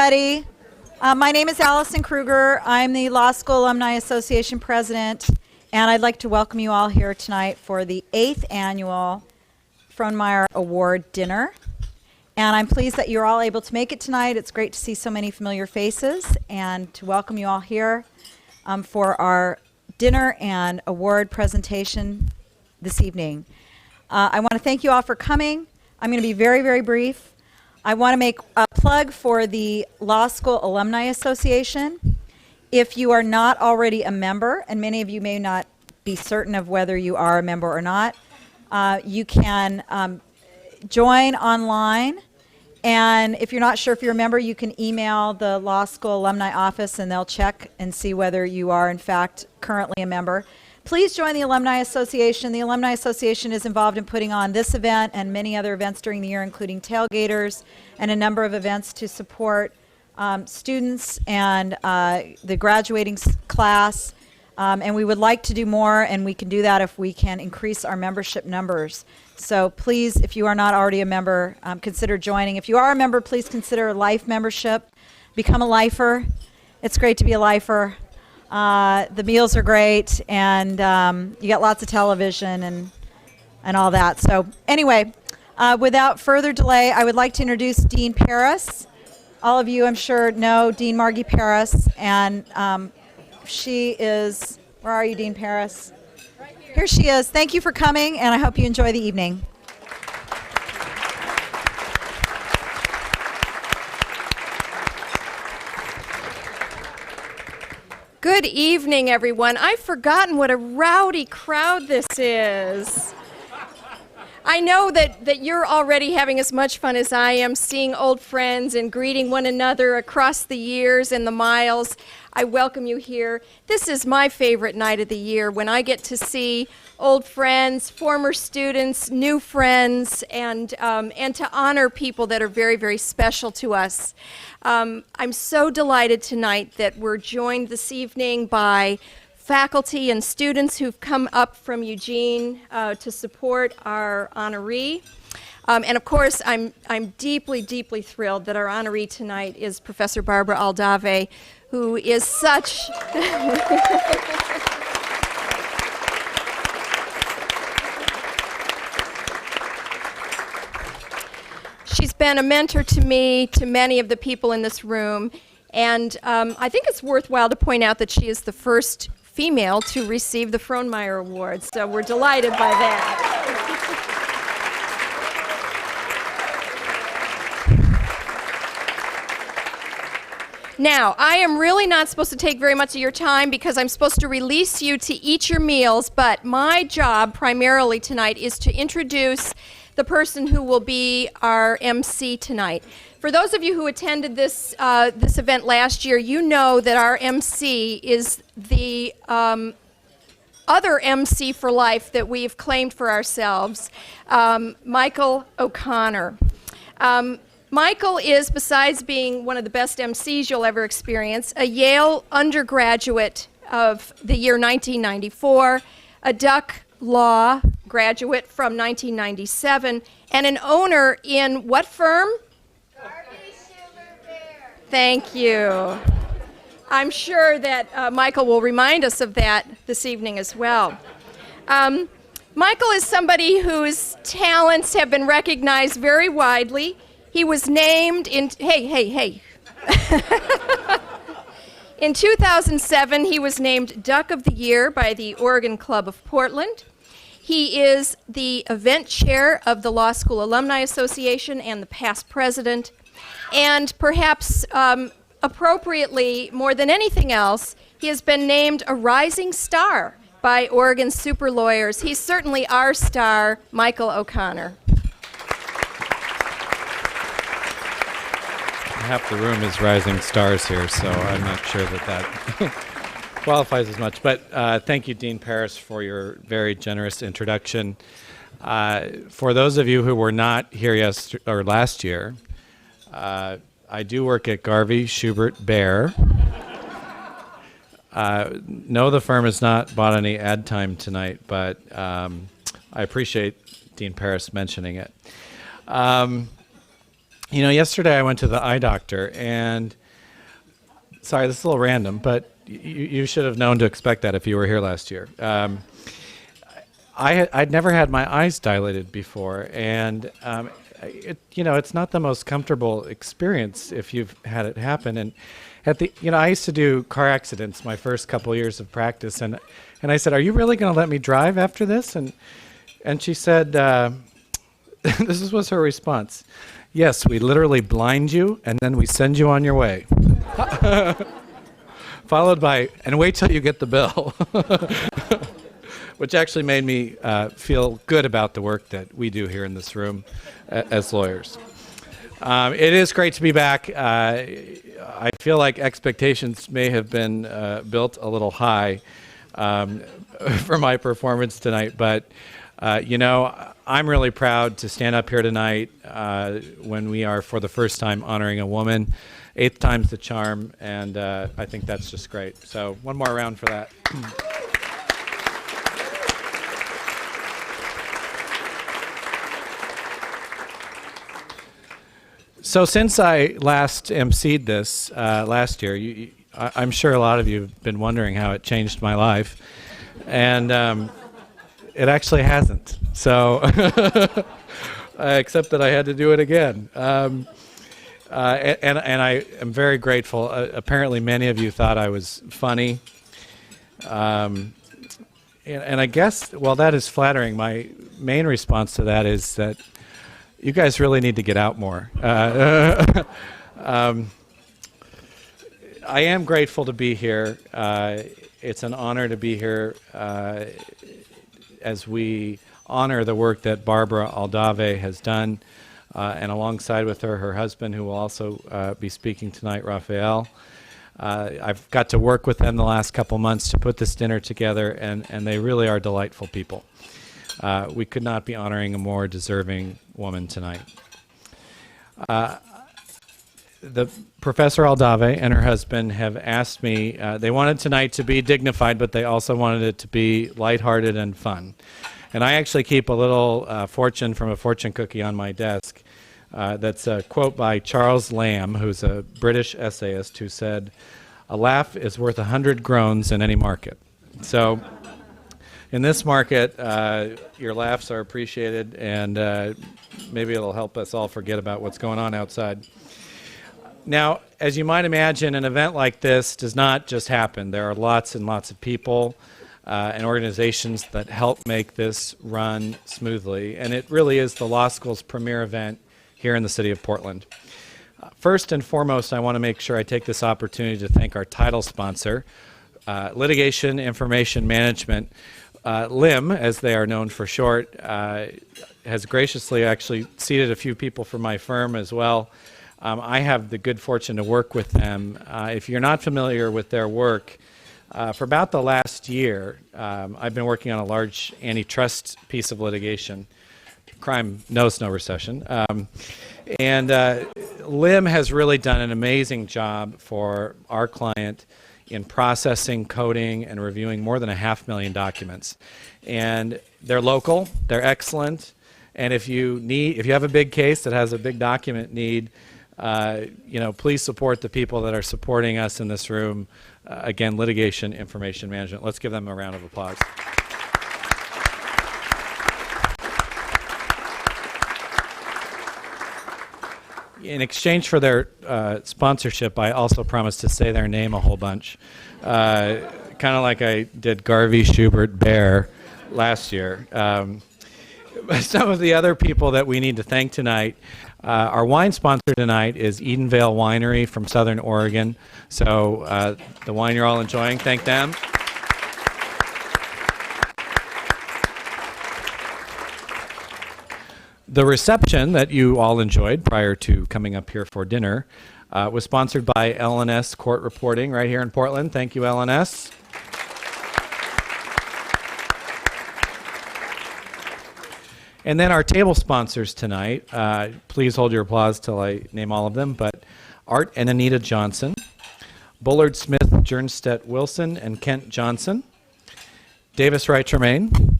everybody. My name is Allison Kruger. I'm the Law School Alumni Association president, and I'd like to welcome you all here tonight for the 8th annual Frohnmayer Award Dinner. And I'm pleased that you're all able to make it tonight. It's great to see so many familiar faces and to welcome you all here for our dinner and award presentation this evening. I want to thank you all for coming. I'm going to be very, very brief. I want to make a plug for the Law School Alumni Association. If you are not already a member, and many of you may not be certain of whether you are a member or not, you can join online. And if you're not sure if you're a member, you can email the Law School Alumni Office and they'll check and see whether you are in fact currently a member. Please join the Alumni Association. The Alumni Association is involved in putting on this event and many other events during the year, including tailgaters and a number of events to support students and the graduating class. And we would like to do more, and we can do that if we can increase our membership numbers. So please, if you are not already a member, consider joining. If you are a member, please consider a life membership. Become a lifer. It's great to be a lifer. The meals are great, and you get lots of television and all that. So anyway, without further delay, I would like to introduce Dean Paris. All of you, I'm sure, know Dean Margie Paris, and she is, where are you, Dean Paris? Right here. Here she is. Thank you for coming, and I hope you enjoy the evening. Good evening, everyone. I've forgotten what a rowdy crowd this is. I know that you're already having as much fun as I am, seeing old friends and greeting one another across the years and the miles. I welcome you here. This is my favorite night of the year, when I get to see old friends, former students, new friends, and to honor people that are very, very special to us. I'm so delighted tonight that we're joined this evening by faculty and students who've come up from Eugene to support our honoree. And of course, I'm deeply, deeply thrilled that our honoree tonight is Professor Barbara Aldave, who is such... She's been a mentor to me, to many of the people in this room, and I think it's worthwhile to point out that she is the first female to receive the Frohnmayer Award, so we're delighted by that. Now, I am really not supposed to take very much of your time because I'm supposed to release you to eat your meals, but my job primarily tonight is to introduce the person who will be our MC tonight. For those of you who attended this event last year, you know that our MC is the other MC for life that we've claimed for ourselves, Michael O'Connor. Michael is, besides being one of the best MCs you'll ever experience, a Yale undergraduate of the year 1994, a Duck Law graduate from 1997, and an owner in what firm? Thank you. I'm sure that Michael will remind us of that this evening as well. Michael is somebody whose talents have been recognized very widely. He was named in, hey. In 2007, he was named Duck of the Year by the Oregon Club of Portland. He is the event chair of the Law School Alumni Association and the past president. And perhaps appropriately, more than anything else, he has been named a rising star by Oregon super lawyers. He's certainly our star, Michael O'Connor. Half the room is rising stars here, so I'm not sure that qualifies as much. But thank you, Dean Paris, for your very generous introduction. For those of you who were not here last year, I do work at Garvey, Schubert, Bear. No, the firm has not bought any ad time tonight, but I appreciate Dean Paris mentioning it. Yesterday I went to the eye doctor, and sorry, this is a little random, but you should have known to expect that if you were here last year. I'd never had my eyes dilated before, and it's not the most comfortable experience if you've had it happen. And I used to do car accidents my first couple years of practice, and I said, "Are you really going to let me drive after this?" And she said, this was her response: "Yes, we literally blind you, and then we send you on your way." Followed by, "And wait till you get the bill." Which actually made me feel good about the work that we do here in this room as lawyers. It is great to be back. I feel like expectations may have been built a little high for my performance tonight, but I'm really proud to stand up here tonight when we are for the first time honoring a woman. 8th time's the charm, and I think that's just great. So one more round for that. So since I last emceed this last year, I'm sure a lot of you have been wondering how it changed my life, and it actually hasn't. So, except that I had to do it again, and I am very grateful. Apparently, many of you thought I was funny, and I guess, well, that is flattering. My main response to that is that you guys really need to get out more. I am grateful to be here. It's an honor to be here as we honor the work that Barbara Aldave has done, and alongside with her husband, who will also be speaking tonight, Raphael. I've got to work with them the last couple months to put this dinner together, and they really are delightful people. We could not be honoring a more deserving woman tonight. The Professor Aldave and her husband have asked me, they wanted tonight to be dignified, but they also wanted it to be lighthearted and fun. And I actually keep a little fortune from a fortune cookie on my desk. That's a quote by Charles Lamb, who's a British essayist, who said, "A laugh is worth 100 groans in any market." So in this market, your laughs are appreciated, and maybe it'll help us all forget about what's going on outside. Now, as you might imagine, an event like this does not just happen. There are lots and lots of people and organizations that help make this run smoothly, and it really is the law school's premier event here in the city of Portland. First and foremost, I want to make sure I take this opportunity to thank our title sponsor, Litigation Information Management. LIM, as they are known for short, has graciously actually seated a few people from my firm as well. I have the good fortune to work with them. If you're not familiar with their work, for about the last year, I've been working on a large antitrust piece of litigation. Crime knows no recession. And LIM has really done an amazing job for our client in processing, coding, and reviewing more than 500,000 documents. And they're local, they're excellent, and if you have a big case that has a big document need, please support the people that are supporting us in this room. Again, Litigation Information Management. Let's give them a round of applause. In exchange for their sponsorship, I also promised to say their name a whole bunch, kind of like I did Garvey, Schubert, Bear last year. Some of the other people that we need to thank tonight, our wine sponsor tonight is Edenvale Winery from Southern Oregon. So the wine you're all enjoying, thank them. The reception that you all enjoyed prior to coming up here for dinner was sponsored by LNS Court Reporting right here in Portland. Thank you, LNS. And then our table sponsors tonight, please hold your applause till I name all of them, but Art and Anita Johnson, Bullard Smith, Jernstedt Wilson, and Kent Johnson, Davis Wright Tremaine,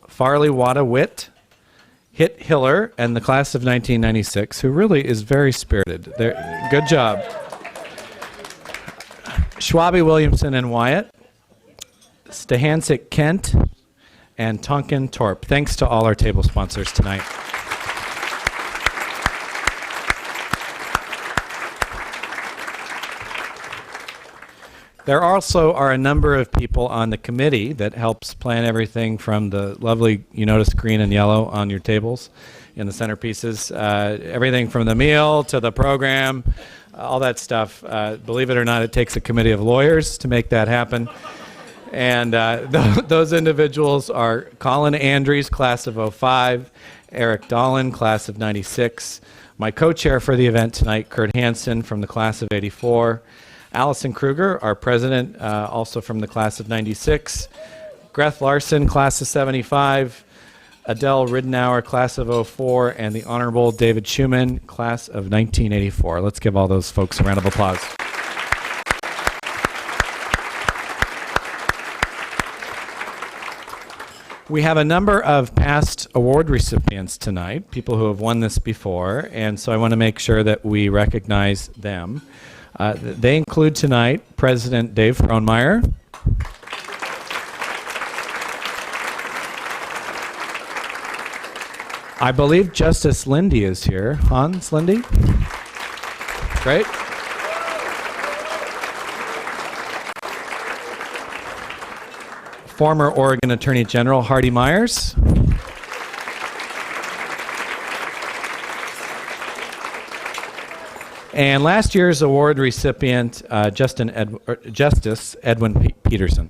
Farley Wada Witt, Hit Hiller and the class of 1996, who really is very spirited. Good job. Schwabe Williamson and Wyatt, Stahansik Kent, and Tonkin Torp. Thanks to all our table sponsors tonight. There also are a number of people on the committee that helps plan everything from the lovely, you notice green and yellow on your tables in the centerpieces, everything from the meal to the program, all that stuff. Believe it or not, it takes a committee of lawyers to make that happen. And those individuals are Colin Andrews, class of 05, Eric Dolan, class of 96, my co-chair for the event tonight, Kurt Hansen from the class of 84, Allison Kruger, our president, also from the class of 96. Greth Larson, class of 75. Adele Ridenour, class of 04. And the Honorable David Schumann, class of 1984. Let's give all those folks a round of applause. We have a number of past award recipients tonight, people who have won this before, and so I want to make sure that we recognize them. They include tonight President Dave Frohnmayer, I believe Justice Lindy is here. Hans Lindy? Great. Former Oregon Attorney General Hardy Myers. And last year's award recipient, Justice Edwin Peterson.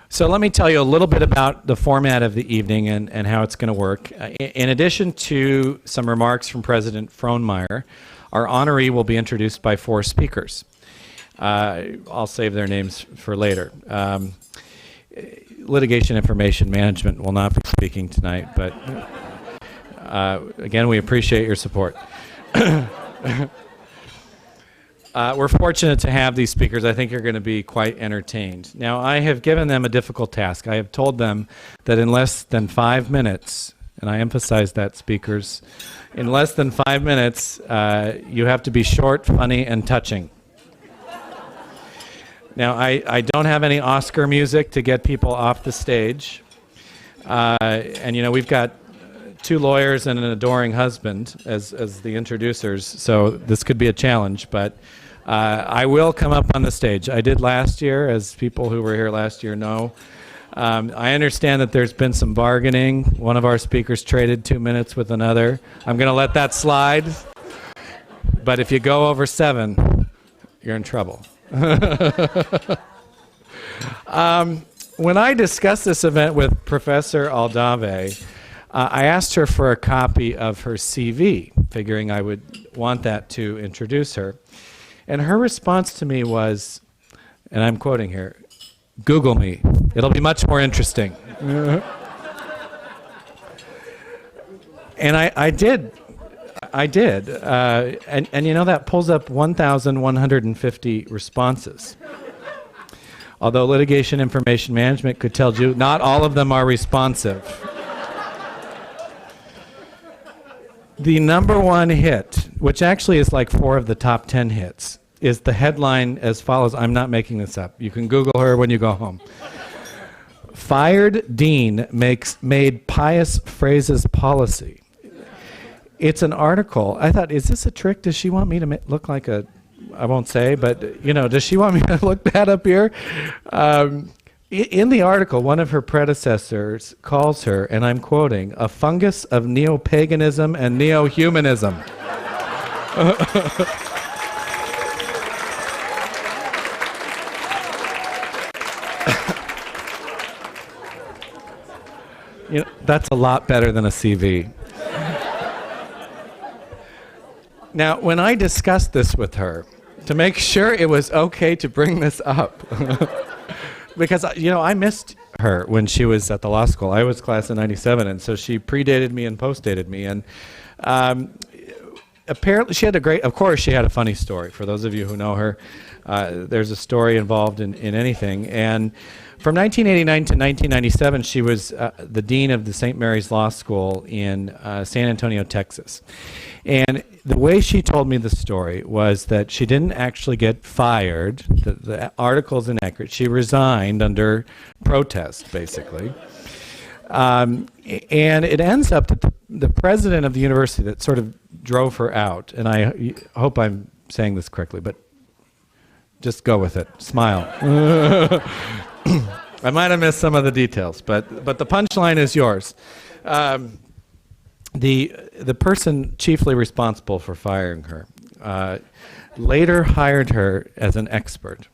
So let me tell you a little bit about the format of the evening and how it's going to work. In addition to some remarks from President Frohnmayer, our honoree will be introduced by 4 speakers. I'll save their names for later. Litigation Information Management will not be speaking tonight, but again, we appreciate your support. We're fortunate to have these speakers. I think you're going to be quite entertained. Now, I have given them a difficult task. I have told them that in less than 5 minutes, and I emphasize that, speakers, in less than 5 minutes, you have to be short, funny, and touching. Now, I don't have any Oscar music to get people off the stage. And, you know, we've got 2 lawyers and an adoring husband as the introducers, so this could be a challenge, but I will come up on the stage. I did last year, as people who were here last year know. I understand that there's been some bargaining. One of our speakers traded 2 minutes with another. I'm going to let that slide. But if you go over 7, you're in trouble. When I discussed this event with Professor Aldave, I asked her for a copy of her CV, figuring I would want that to introduce her. And her response to me was, and I'm quoting here, "Google me. It'll be much more interesting." And I did. And you know, that pulls up 1,150 responses. Although Litigation Information Management could tell you not all of them are responsive. The number 1 hit, which actually is like 4 of the top 10 hits, is the headline as follows. I'm not making this up. You can Google her when you go home. "Fired Dean made pious phrases policy." It's an article. I thought, is this a trick? Does she want me to look like a, I won't say, but, you know, does she want me to look that up here? In the article, one of her predecessors calls her, and I'm quoting, "a fungus of neo-paganism and neo-humanism." You know, that's a lot better than a CV. Now, when I discussed this with her, to make sure it was okay to bring this up, because, you know, I missed her when she was at the law school. I was class of 97, and so she predated me and postdated me. And apparently she had of course she had a funny story. For those of you who know her, there's a story involved in anything. And from 1989 to 1997, she was the dean of the St. Mary's Law School in San Antonio, Texas. And the way she told me the story was that she didn't actually get fired. The article's inaccurate. She resigned under protest, basically. And it ends up that the president of the university that sort of drove her out, and I hope I'm saying this correctly, but just go with it. Smile. I might have missed some of the details, but the punchline is yours. The person chiefly responsible for firing her later hired her as an expert.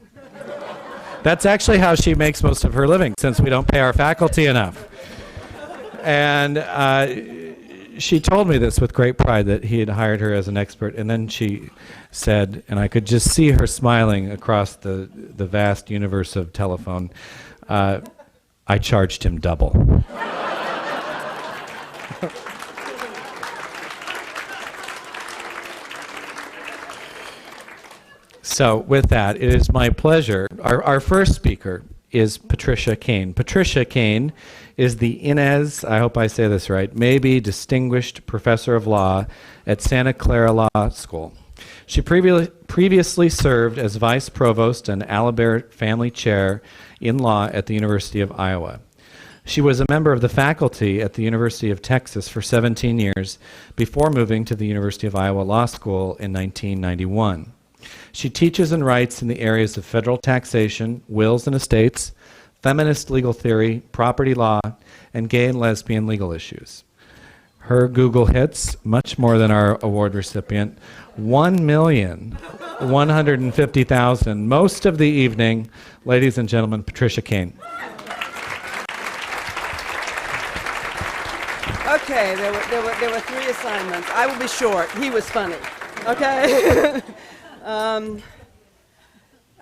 That's actually how she makes most of her living, since we don't pay our faculty enough. And she told me this with great pride, that he had hired her as an expert, and then she said, and I could just see her smiling across the vast universe of telephone, I charged him double. So with that, it is my pleasure. Our first speaker is Patricia Kane. Patricia Kane is the Inez, I hope I say this right, maybe Distinguished Professor of Law at Santa Clara Law School. She previously served as Vice Provost and Aldave Family Chair in Law at the University of Iowa. She was a member of the faculty at the University of Texas for 17 years before moving to the University of Iowa Law School in 1991. She teaches and writes in the areas of federal taxation, wills and estates, feminist legal theory, property law, and gay and lesbian legal issues. Her Google hits, much more than our award recipient, 1,150,000. Most of the evening, ladies and gentlemen, Patricia Kane. Okay, there were 3 assignments. I will be short. He was funny. Okay.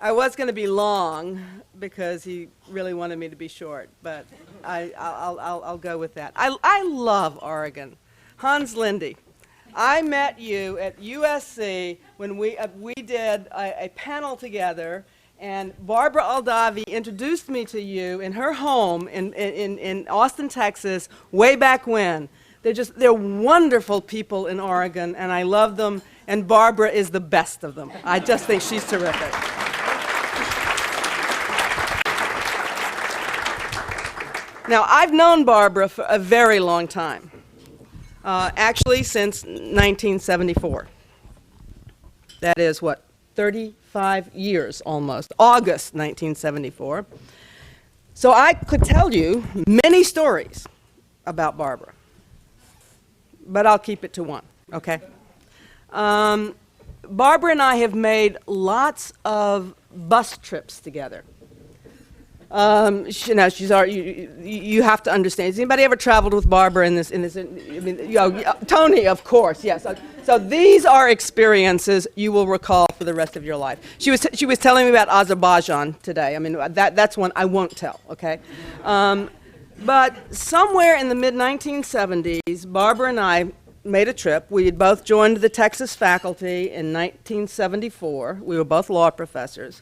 I was going to be long because he really wanted me to be short, but I'll go with that. I love Oregon. Hans Lindy, I met you at USC when we did a panel together, and Barbara Aldave introduced me to you in her home in Austin, Texas, way back when. They're wonderful people in Oregon, and I love them. And Barbara is the best of them. I just think she's terrific. Now, I've known Barbara for a very long time, actually since 1974. That is, 35 years almost, August 1974. So I could tell you many stories about Barbara, but I'll keep it to one, okay? Barbara and I have made lots of bus trips together. You have to understand. Has anybody ever traveled with Barbara in this? Tony, of course, yes. So these are experiences you will recall for the rest of your life. She was telling me about Azerbaijan today. I mean, that's one I won't tell. Okay. But somewhere in the mid-1970s, Barbara and I made a trip. We had both joined the Texas faculty in 1974. We were both law professors.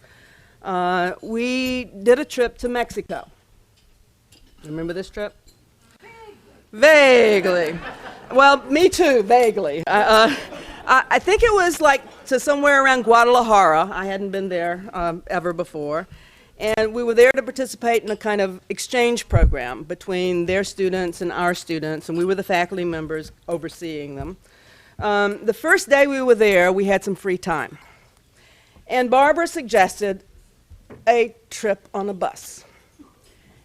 We did a trip to Mexico. Remember this trip? Vaguely. Well, me too, vaguely. I think it was like to somewhere around Guadalajara. I hadn't been there ever before. And we were there to participate in a kind of exchange program between their students and our students, and we were the faculty members overseeing them. The first day we were there, we had some free time. And Barbara suggested a trip on a bus.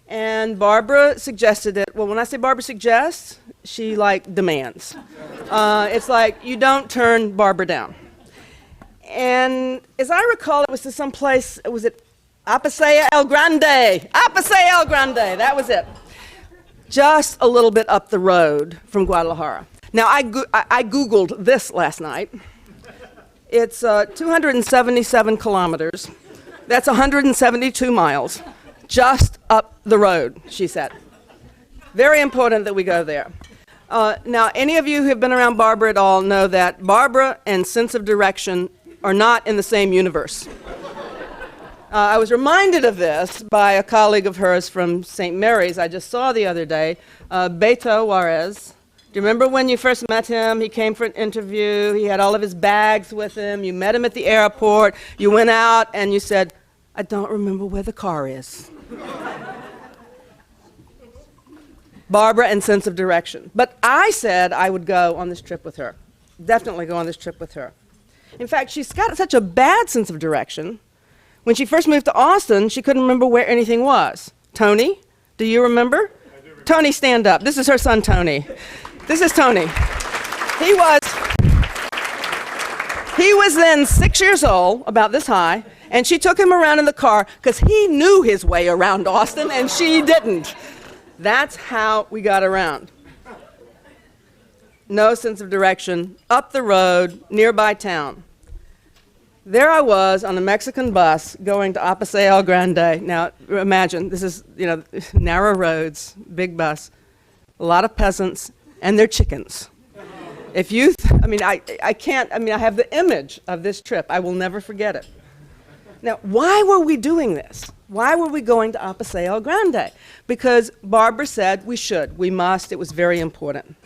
And Barbara suggested it. Well, when I say Barbara suggests, she demands. It's like you don't turn Barbara down. And as I recall, it was to some place, was it Apasea El Grande? Apasea El Grande, that was it. Just a little bit up the road from Guadalajara. Now, I Googled this last night. It's 277 kilometers. That's 172 miles. Just up the road, she said. Very important that we go there. Now, any of you who have been around Barbara at all know that Barbara and sense of direction are not in the same universe. I was reminded of this by a colleague of hers from St. Mary's I just saw the other day, Beto Juarez. Do you remember when you first met him? He came for an interview. He had all of his bags with him. You met him at the airport. You went out and you said, "I don't remember where the car is." Barbara and sense of direction. But I said I would go on this trip with her. Definitely go on this trip with her. In fact, she's got such a bad sense of direction. When she first moved to Austin, she couldn't remember where anything was. Tony, do you remember? I do remember. Tony, stand up. This is her son, Tony. This is Tony. He was then 6 years old, about this high, and she took him around in the car because he knew his way around Austin and she didn't. That's how we got around. No sense of direction, up the road, nearby town. There I was on a Mexican bus going to Apaseo Grande. Now, imagine, this is, narrow roads, big bus, a lot of peasants, and their chickens. I have the image of this trip. I will never forget it. Now, why were we doing this? Why were we going to Apaseo Grande? Because Barbara said we should, we must, it was very important.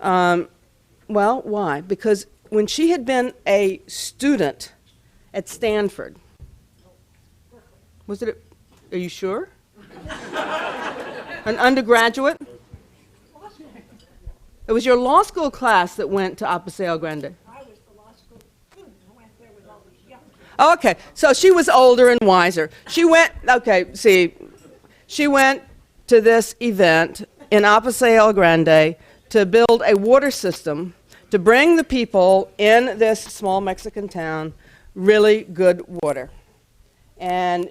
Well, why? Because when she had been a student at Stanford, are you sure? An undergraduate? It was your law school class that went to Apaseo Grande. I was the law school student. I went there with all these young. Oh, okay, so she was older and wiser. She went to this event in Apaseo Grande to build a water system to bring the people in this small Mexican town really good water. And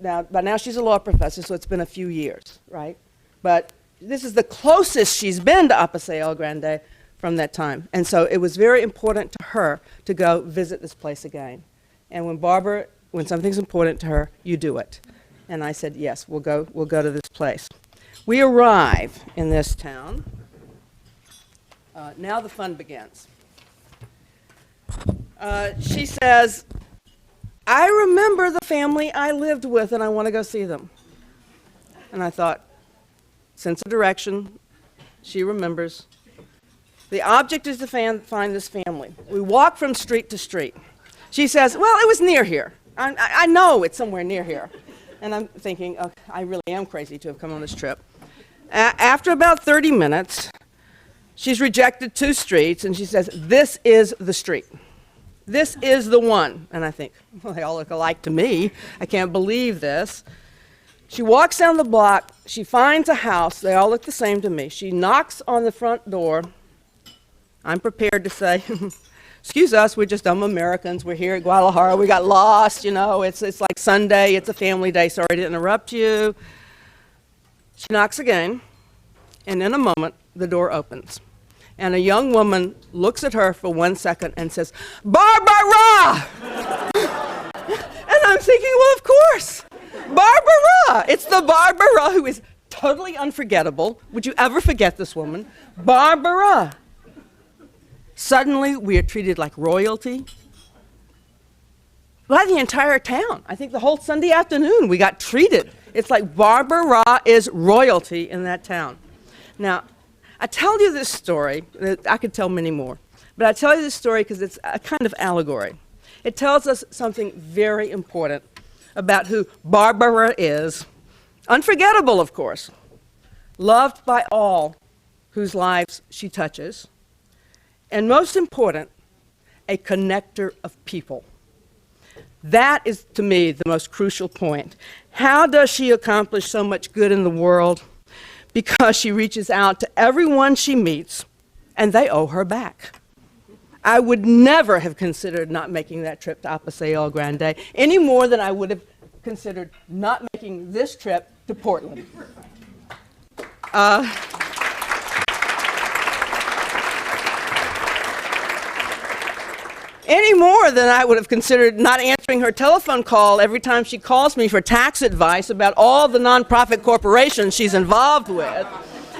by now she's a law professor, so it's been a few years, right? But this is the closest she's been to Apaseo Grande from that time. And so it was very important to her to go visit this place again. And when something's important to her, you do it. And I said, yes, we'll go to this place. We arrive in this town. Now the fun begins. She says, "I remember the family I lived with and I want to go see them." And I thought, sense of direction, she remembers. The object is to find this family. We walk from street to street. She says, "Well, it was near here. I know it's somewhere near here." And I'm thinking, oh, I really am crazy to have come on this trip. After about 30 minutes, she's rejected 2 streets, and she says, "This is the street. This is the one." And I think, well, they all look alike to me. I can't believe this. She walks down the block. She finds a house. They all look the same to me. She knocks on the front door. I'm prepared to say, "Excuse us, we're just dumb Americans. We're here at Guadalajara. We got lost, It's like Sunday. It's a family day. Sorry to interrupt you." She knocks again, and in a moment, the door opens. And a young woman looks at her for 1 second and says, "Barbara!" And I'm thinking, well, of course, Barbara. It's the Barbara who is totally unforgettable. Would you ever forget this woman? Barbara. Suddenly, we are treated like royalty by the entire town. I think the whole Sunday afternoon, we got treated. It's like Barbara is royalty in that town. Now, I tell you this story. I could tell many more. But I tell you this story because it's a kind of allegory. It tells us something very important about who Barbara is. Unforgettable, of course. Loved by all whose lives she touches. And most important, a connector of people. That is, to me, the most crucial point. How does she accomplish so much good in the world? Because she reaches out to everyone she meets, and they owe her back. I would never have considered not making that trip to Apaseo Grande any more than I would have considered not making this trip to Portland. Any more than I would have considered not answering her telephone call every time she calls me for tax advice about all the nonprofit corporations she's involved with.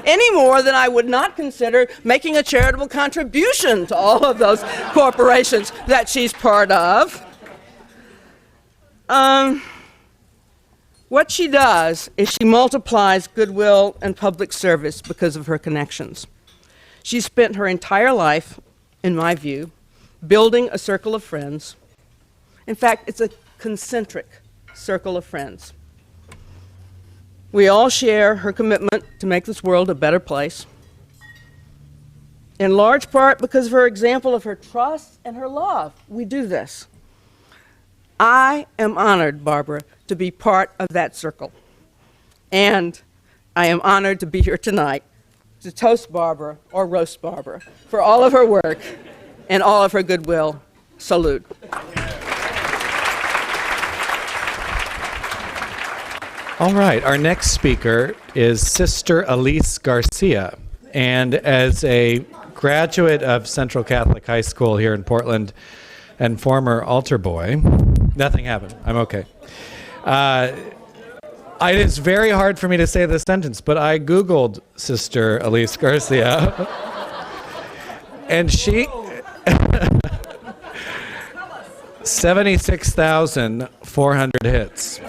any more than I would not consider making a charitable contribution to all of those corporations that she's part of. What she does is she multiplies goodwill and public service because of her connections. She spent her entire life, in my view, building a circle of friends. In fact, it's a concentric circle of friends. We all share her commitment to make this world a better place, in large part because of her example of her trust and her love. We do this. I am honored, Barbara, to be part of that circle. And I am honored to be here tonight to toast Barbara, or roast Barbara, for all of her work and all of her goodwill. Salute. All right, our next speaker is Sister Elise Garcia. And as a graduate of Central Catholic High School here in Portland and former altar boy, nothing happened. I'm okay. It is very hard for me to say this sentence, but I Googled Sister Elise Garcia. And she... 76,400 hits.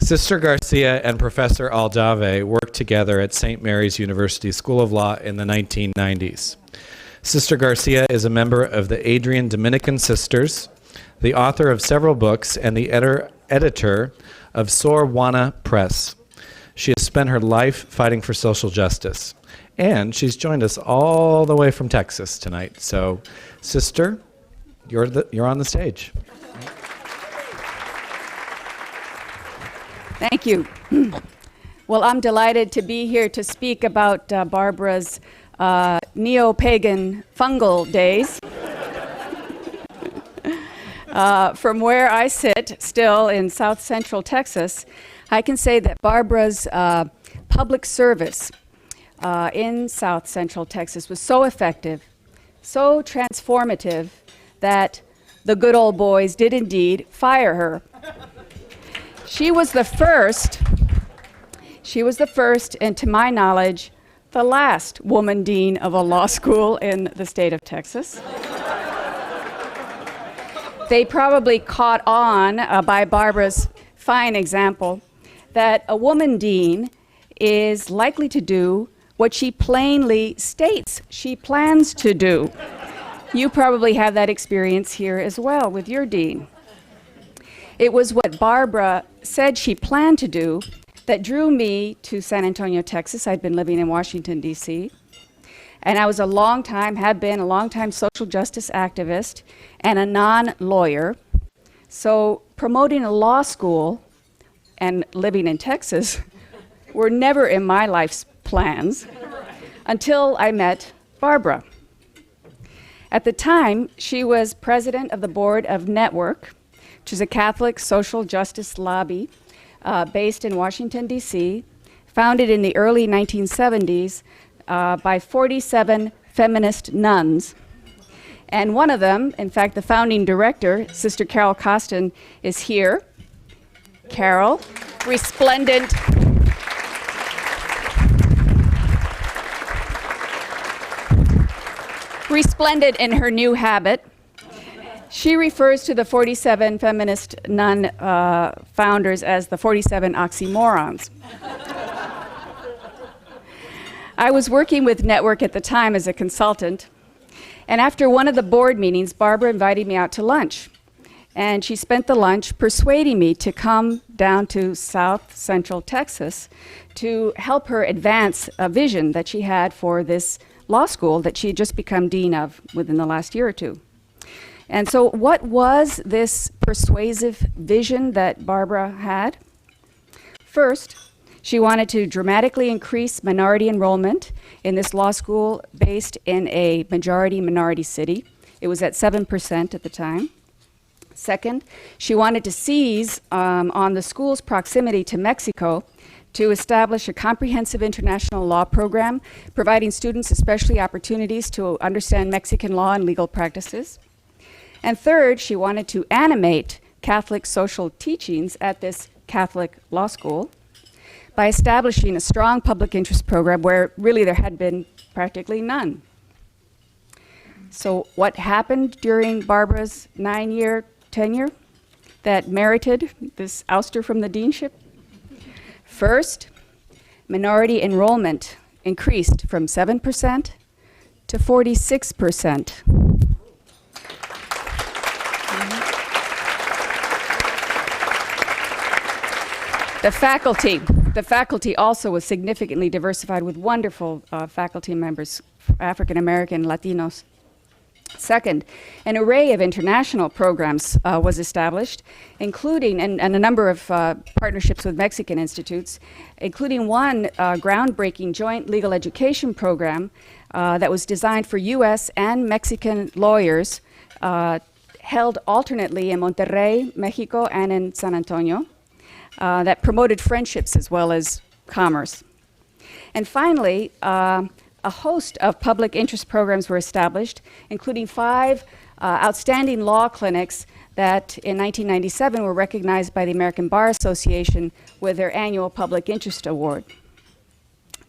Sister Garcia and Professor Aldave worked together at St. Mary's University School of Law in the 1990s. Sister Garcia is a member of the Adrian Dominican Sisters, the author of several books, and the editor of Sor Juana Press. She has spent her life fighting for social justice, and she's joined us all the way from Texas tonight. So, Sister, you're on the stage. Thank you. Well, I'm delighted to be here to speak about Barbara's neo-pagan fungal days. From where I sit, still in South Central Texas, I can say that Barbara's public service in South Central Texas was so effective, so transformative, that the good old boys did indeed fire her. She was the first, and to my knowledge, the last woman dean of a law school in the state of Texas. They probably caught on by Barbara's fine example that a woman dean is likely to do what she plainly states she plans to do. You probably have that experience here as well with your dean. It was what Barbara said she planned to do that drew me to San Antonio, Texas. I'd been living in Washington, D.C., and I was had been a long-time social justice activist and a non-lawyer. So promoting a law school and living in Texas were never in my life's plans until I met Barbara. At the time, she was president of the board of Network, which is a Catholic social justice lobby based in Washington, D.C., founded in the early 1970s by 47 feminist nuns. And one of them, in fact, the founding director, Sister Carol Costin, is here. Carol, resplendent. Resplendent in her new habit. She refers to the 47 feminist nun founders as the 47 oxymorons. I was working with Network at the time as a consultant, and after one of the board meetings, Barbara invited me out to lunch. And she spent the lunch persuading me to come down to South Central Texas to help her advance a vision that she had for this law school that she had just become dean of within the last year or two. And so what was this persuasive vision that Barbara had? First, she wanted to dramatically increase minority enrollment in this law school based in a majority-minority city. It was at 7% at the time. Second, she wanted to seize on the school's proximity to Mexico to establish a comprehensive international law program, providing students especially opportunities to understand Mexican law and legal practices. And third, she wanted to animate Catholic social teachings at this Catholic law school by establishing a strong public interest program where really there had been practically none. So what happened during Barbara's 9-year tenure that merited this ouster from the deanship? First, minority enrollment increased from 7% to 46%. The faculty also was significantly diversified with wonderful faculty members, African American, Latinos. Second, an array of international programs was established, including, and a number of partnerships with Mexican institutes, including one groundbreaking joint legal education program that was designed for U.S. and Mexican lawyers, held alternately in Monterrey, Mexico, and in San Antonio, that promoted friendships as well as commerce. And finally, a host of public interest programs were established, including 5 outstanding law clinics that in 1997 were recognized by the American Bar Association with their annual Public Interest Award.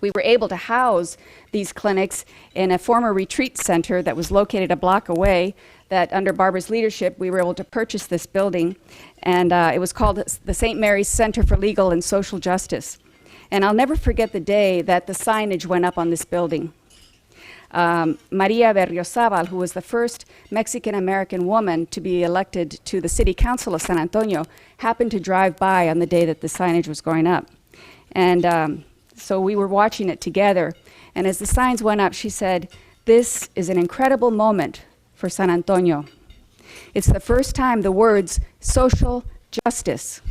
We were able to house these clinics in a former retreat center that was located a block away, that under Barbara's leadership we were able to purchase this building, and it was called the St. Mary's Center for Legal and Social Justice. And I'll never forget the day that the signage went up on this building. Maria Berriozabal, who was the first Mexican-American woman to be elected to the City Council of San Antonio, happened to drive by on the day that the signage was going up. And so we were watching it together. And as the signs went up, she said, "This is an incredible moment for San Antonio. It's the first time the words social justice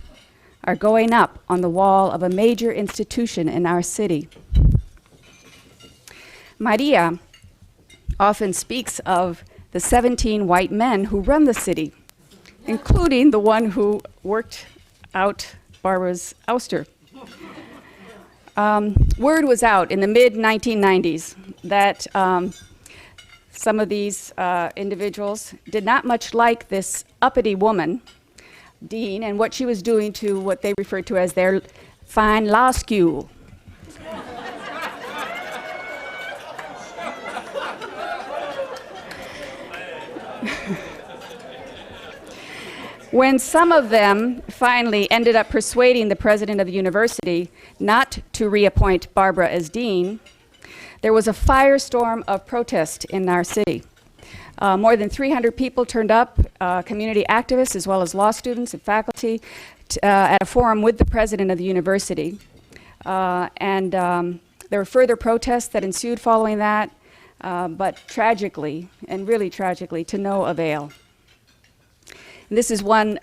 are going up on the wall of a major institution in our city." Maria often speaks of the 17 white men who run the city, including the one who worked out Barbara's ouster. Word was out in the mid-1990s that some of these individuals did not much like this uppity woman, Dean, and what she was doing to what they referred to as their fine law school. When some of them finally ended up persuading the president of the university not to reappoint Barbara as dean, there was a firestorm of protest in our city. More than 300 people turned up, community activists as well as law students and faculty, at a forum with the president of the university. And there were further protests that ensued following that, but tragically, and really tragically, to no avail. And this is one,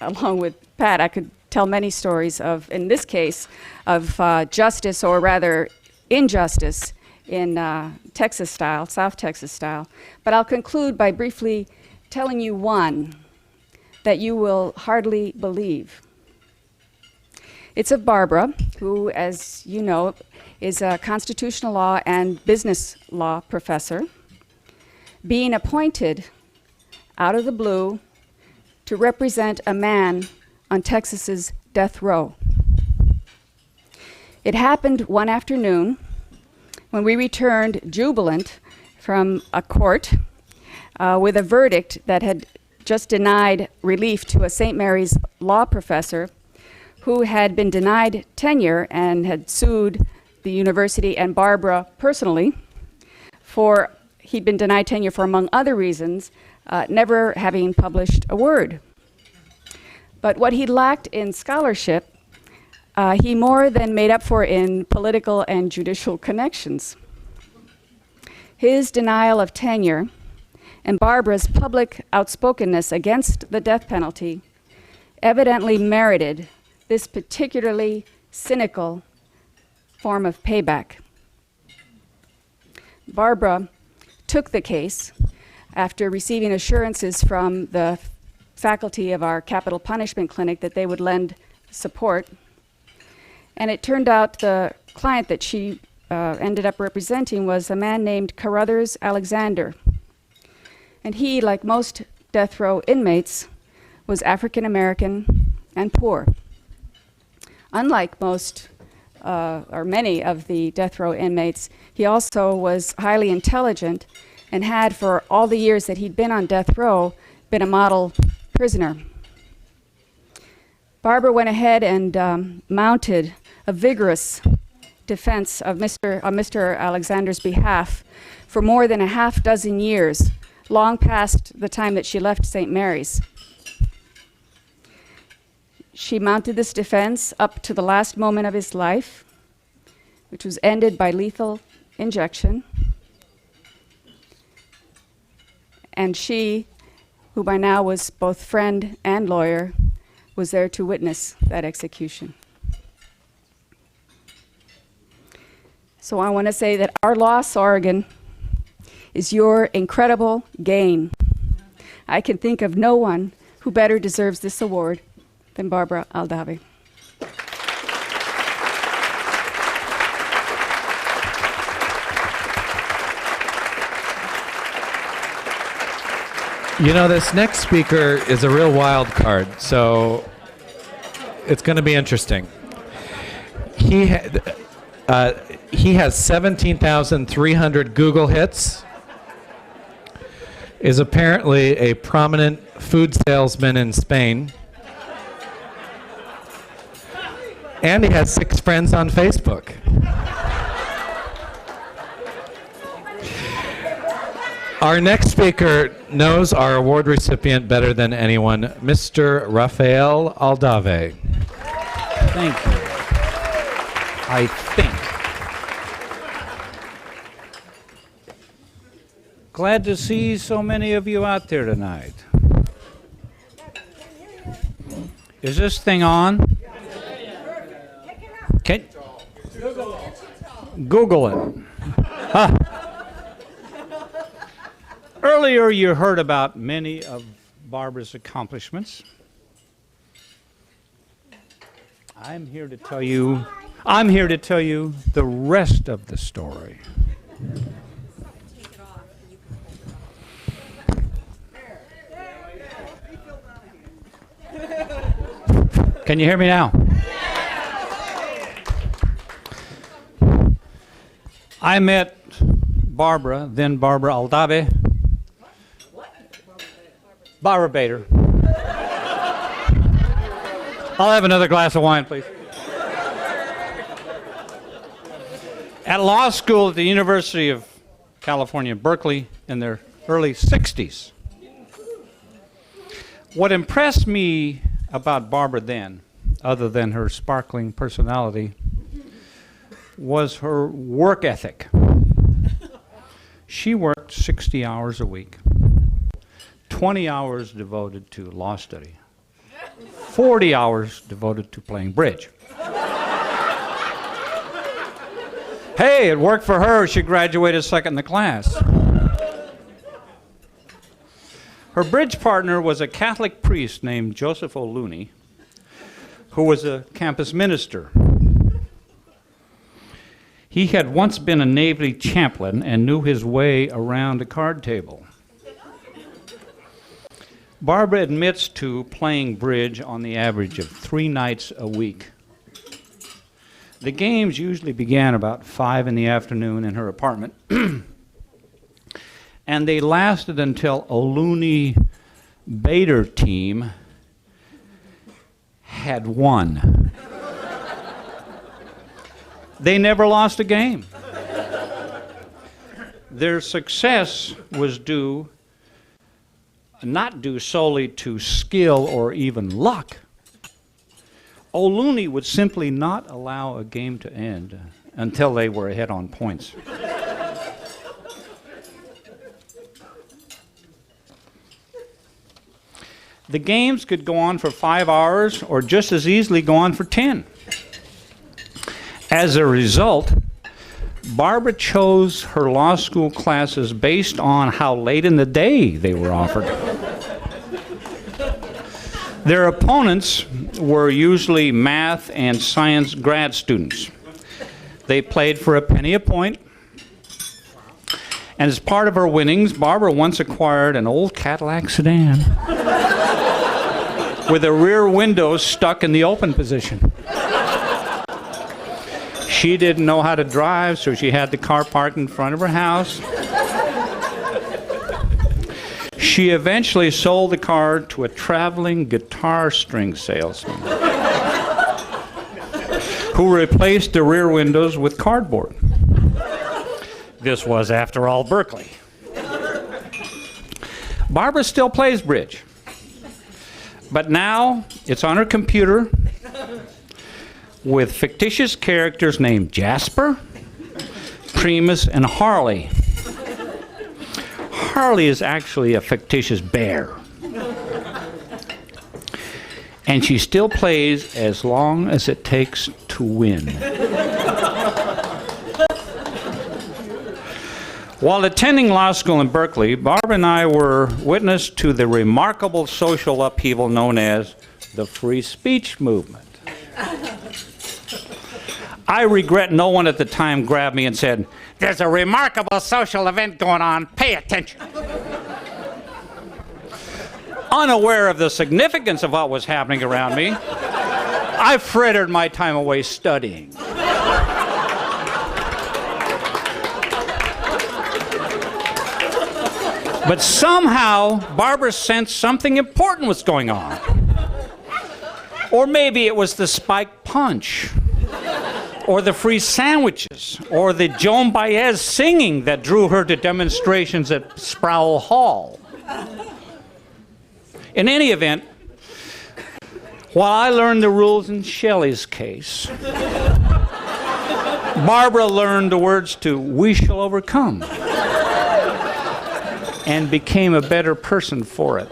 along with Pat, I could tell many stories of, in this case, of justice, or rather injustice, in Texas style, South Texas style. But I'll conclude by briefly telling you one that you will hardly believe. It's of Barbara, who, as you know, is a constitutional law and business law professor, being appointed out of the blue to represent a man on Texas's death row. It happened one afternoon when we returned jubilant from a court with a verdict that had just denied relief to a St. Mary's law professor who had been denied tenure and had sued the university and Barbara personally for, he'd been denied tenure for, among other reasons, never having published a word. But what he lacked in scholarship, he more than made up for in political and judicial connections. His denial of tenure and Barbara's public outspokenness against the death penalty evidently merited this particularly cynical form of payback. Barbara took the case after receiving assurances from the faculty of our capital punishment clinic that they would lend support. And it turned out the client that she ended up representing was a man named Carruthers Alexander. And he, like most death row inmates, was African American and poor. Unlike most or many of the death row inmates, he also was highly intelligent and had, for all the years that he'd been on death row, been a model prisoner. Barbara went ahead and mounted a vigorous defense of Mr. Alexander's behalf for more than a half dozen years, long past the time that she left St. Mary's. She mounted this defense up to the last moment of his life, which was ended by lethal injection. And she, who by now was both friend and lawyer, was there to witness that execution. So I want to say that our loss, Oregon, is your incredible gain. I can think of no one who better deserves this award than Barbara Aldave. You know, this next speaker is a real wild card, so it's going to be interesting. He has 17,300 Google hits, is apparently a prominent food salesman in Spain, and he has 6 friends on Facebook. Our next speaker knows our award recipient better than anyone, Mr. Rafael Aldave. Thank you. I think. Glad to see so many of you out there tonight. Is this thing on? Can Google it. Huh. Earlier you heard about many of Barbara's accomplishments. I'm here to tell you the rest of the story. Can you hear me now? I met Barbara, then Barbara Aldave. Barbara Bader. I'll have another glass of wine, please. At law school at the University of California, Berkeley, in their early 60s. What impressed me about Barbara then, other than her sparkling personality, was her work ethic. She worked 60 hours a week, 20 hours devoted to law study, 40 hours devoted to playing bridge. Hey, it worked for her. She graduated second in the class. Her bridge partner was a Catholic priest named Joseph O'Looney, who was a campus minister. He had once been a Navy chaplain and knew his way around a card table. Barbara admits to playing bridge on the average of 3 nights a week. The games usually began about 5 in the afternoon in her apartment, and they lasted until O'Looney Bader team had won. They never lost a game. Their success was not due solely to skill or even luck. O'Looney would simply not allow a game to end until they were ahead on points. The games could go on for 5 hours or just as easily go on for 10. As a result, Barbara chose her law school classes based on how late in the day they were offered. Their opponents were usually math and science grad students. They played for a penny a point. And as part of her winnings, Barbara once acquired an old Cadillac sedan with the rear windows stuck in the open position. She didn't know how to drive, so she had the car parked in front of her house. She eventually sold the car to a traveling guitar string salesman who replaced the rear windows with cardboard. This was, after all, Berkeley. Barbara still plays bridge, but now it's on her computer with fictitious characters named Jasper, Primus, and Harley. Harley is actually a fictitious bear. And she still plays as long as it takes to win. While attending law school in Berkeley, Barbara and I were witness to the remarkable social upheaval known as the free speech movement. I regret no one at the time grabbed me and said, "There's a remarkable social event going on. Pay attention." Unaware of the significance of what was happening around me, I frittered my time away studying. But somehow, Barbara sensed something important was going on. Or maybe it was the spiked punch, or the free sandwiches, or the Joan Baez singing that drew her to demonstrations at Sproul Hall. In any event, while I learned the rules in Shelley's case, Barbara learned the words to "We Shall Overcome" and became a better person for it.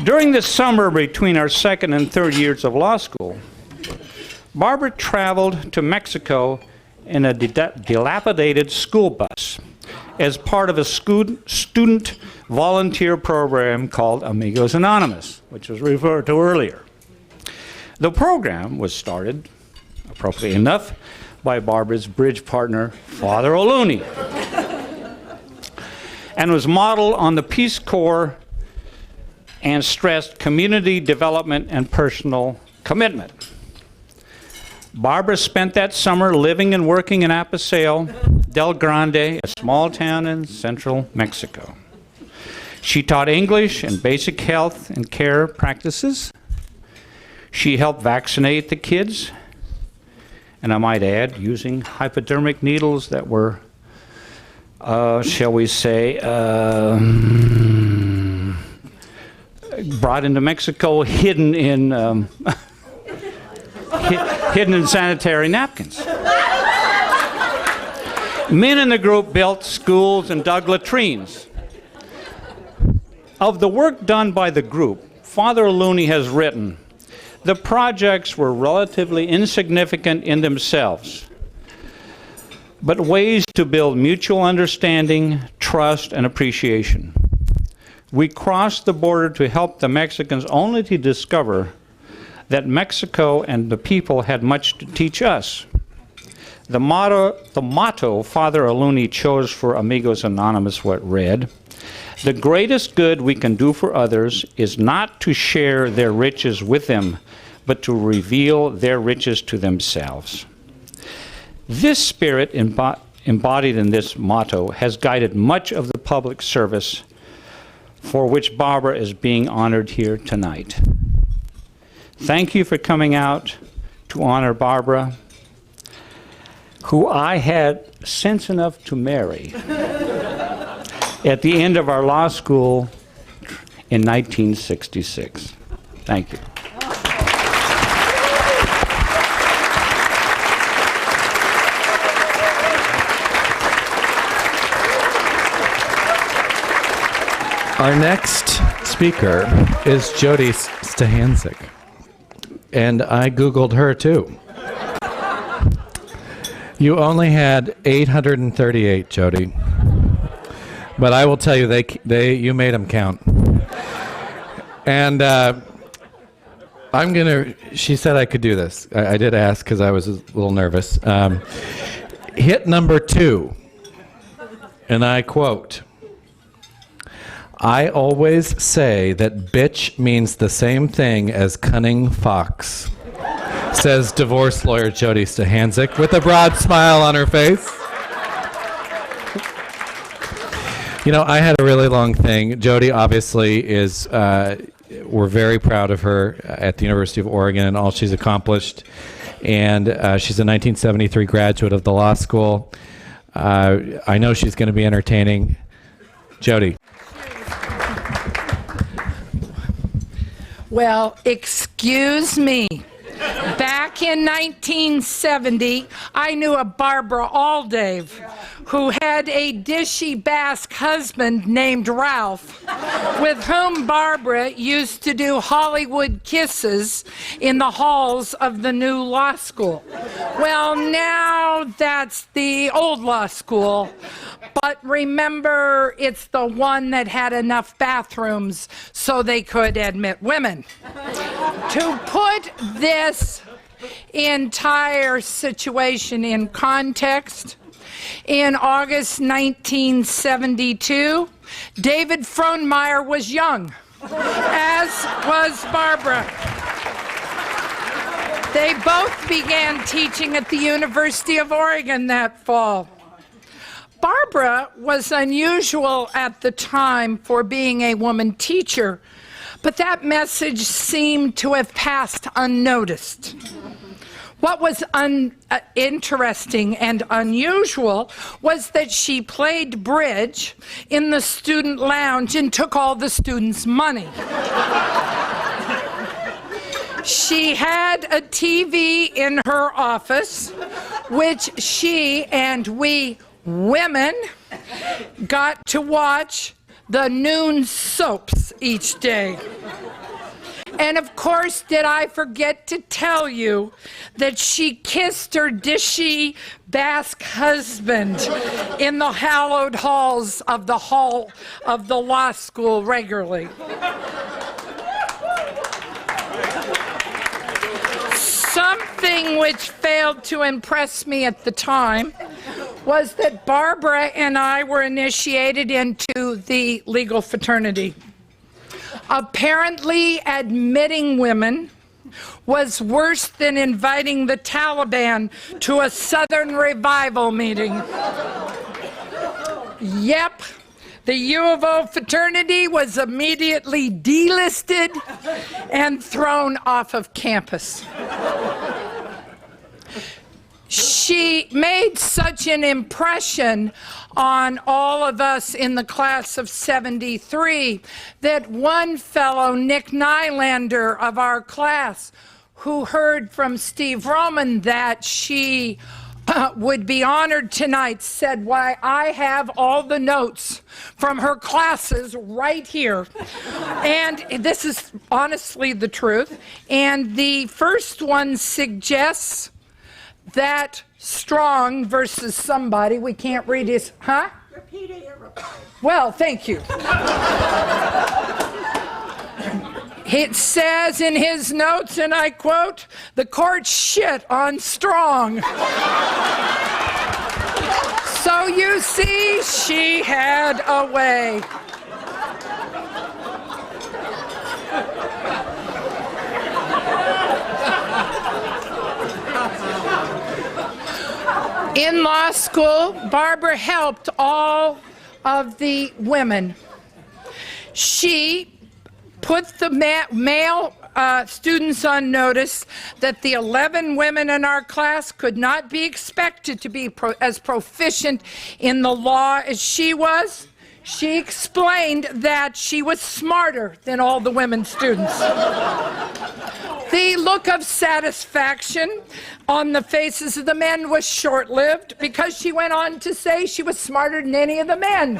During the summer between our second and third years of law school, Barbara traveled to Mexico in a dilapidated school bus as part of a student volunteer program called Amigos Anonymous, which was referred to earlier. The program was started, appropriately enough, by Barbara's bridge partner, Father O'Looney, and was modeled on the Peace Corps and stressed community development and personal commitment. Barbara spent that summer living and working in Apaseo del Grande, a small town in central Mexico. She taught English and basic health and care practices. She helped vaccinate the kids, and I might add, using hypodermic needles that were, shall we say, brought into Mexico, hidden in hidden in sanitary napkins. Men in the group built schools and dug latrines. Of the work done by the group, Father Looney has written, the projects were relatively insignificant in themselves, but ways to build mutual understanding, trust, and appreciation. We crossed the border to help the Mexicans only to discover that Mexico and the people had much to teach us. The motto Father O'Looney chose for Amigos Anonymous read, "The greatest good we can do for others is not to share their riches with them, but to reveal their riches to themselves." This spirit embodied in this motto has guided much of the public service for which Barbara is being honored here tonight. Thank you for coming out to honor Barbara, who I had sense enough to marry at the end of our law school in 1966. Thank you. Our next speaker is Jody Stahansik, and I Googled her too. You only had 838, Jody, but I will tell you, you made them count. And she said I could do this. I did ask because I was a little nervous. Hit number 2, and I quote, "I always say that bitch means the same thing as cunning fox. says divorce lawyer Jody Stahanzik with a broad smile on her face. You know, I had a really long thing. Jody obviously is, we're very proud of her at the University of Oregon and all she's accomplished. And she's a 1973 graduate of the law school. I know she's going to be entertaining. Jody. Well, excuse me. Back in 1970, I knew a Barbara Aldave who had a dishy Basque husband named Ralph, with whom Barbara used to do Hollywood kisses in the halls of the new law school. Well, now that's the old law school, but remember, it's the one that had enough bathrooms so they could admit women. To put this entire situation in context, in August 1972, David Frohnmayer was young, as was Barbara. They both began teaching at the University of Oregon that fall. Barbara was unusual at the time for being a woman teacher, but that message seemed to have passed unnoticed. What was interesting and unusual was that she played bridge in the student lounge and took all the students' money. She had a TV in her office, which she and we women got to watch the noon soaps each day. And of course, did I forget to tell you that she kissed her dishy Basque husband in the hallowed halls of the hall of the law school regularly. Something which failed to impress me at the time was that Barbara and I were initiated into the legal fraternity. Apparently, admitting women was worse than inviting the Taliban to a Southern Revival meeting. Yep, the U of O fraternity was immediately delisted and thrown off of campus. She made such an impression on all of us in the class of 73 that one fellow, Nick Nylander of our class, who heard from Steve Roman that she would be honored tonight, said, "Why, I have all the notes from her classes right here." And this is honestly the truth. And the first one suggests that strong versus somebody, we can't read his, huh? Repeat it. Well, thank you. It says in his notes, and I quote, "The court shit on strong." So you see, she had a way. In law school, Barbara helped all of the women. She put the male students on notice that the 11 women in our class could not be expected to be as proficient in the law as she was. She explained that she was smarter than all the women students. The look of satisfaction on the faces of the men was short-lived because she went on to say she was smarter than any of the men.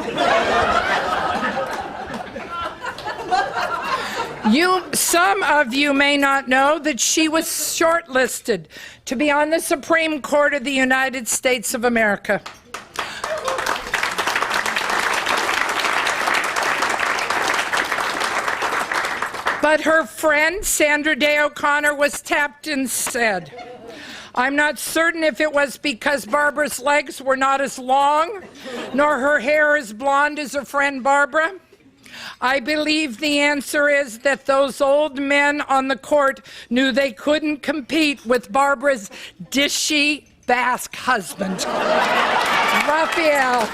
Some of you may not know that she was shortlisted to be on the Supreme Court of the United States of America. But her friend, Sandra Day O'Connor, was tapped and said, "I'm not certain if it was because Barbara's legs were not as long, nor her hair as blonde as her friend Barbara, I believe the answer is that those old men on the court knew they couldn't compete with Barbara's dishy Basque husband, Raphael.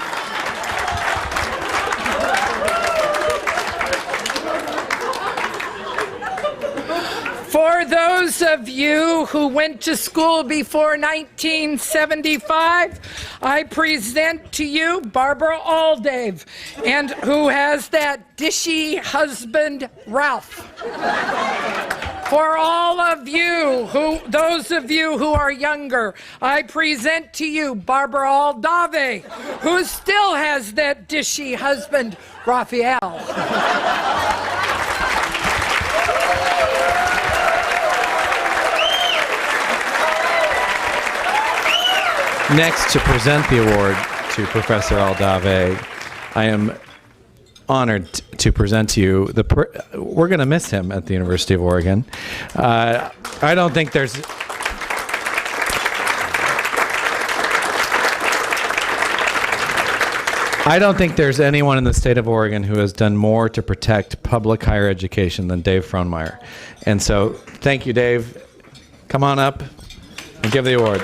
For those of you who went to school before 1975, I present to you Barbara Aldave, and who has that dishy husband, Ralph. For all of you, those of you who are younger, I present to you Barbara Aldave, who still has that dishy husband, Raphael. Next, to present the award to Professor Aldave, I am honored to present to you we're going to miss him at the University of Oregon. I don't think there's anyone in the state of Oregon who has done more to protect public higher education than Dave Frohnmayer. And so, thank you, Dave. Come on up and give the award.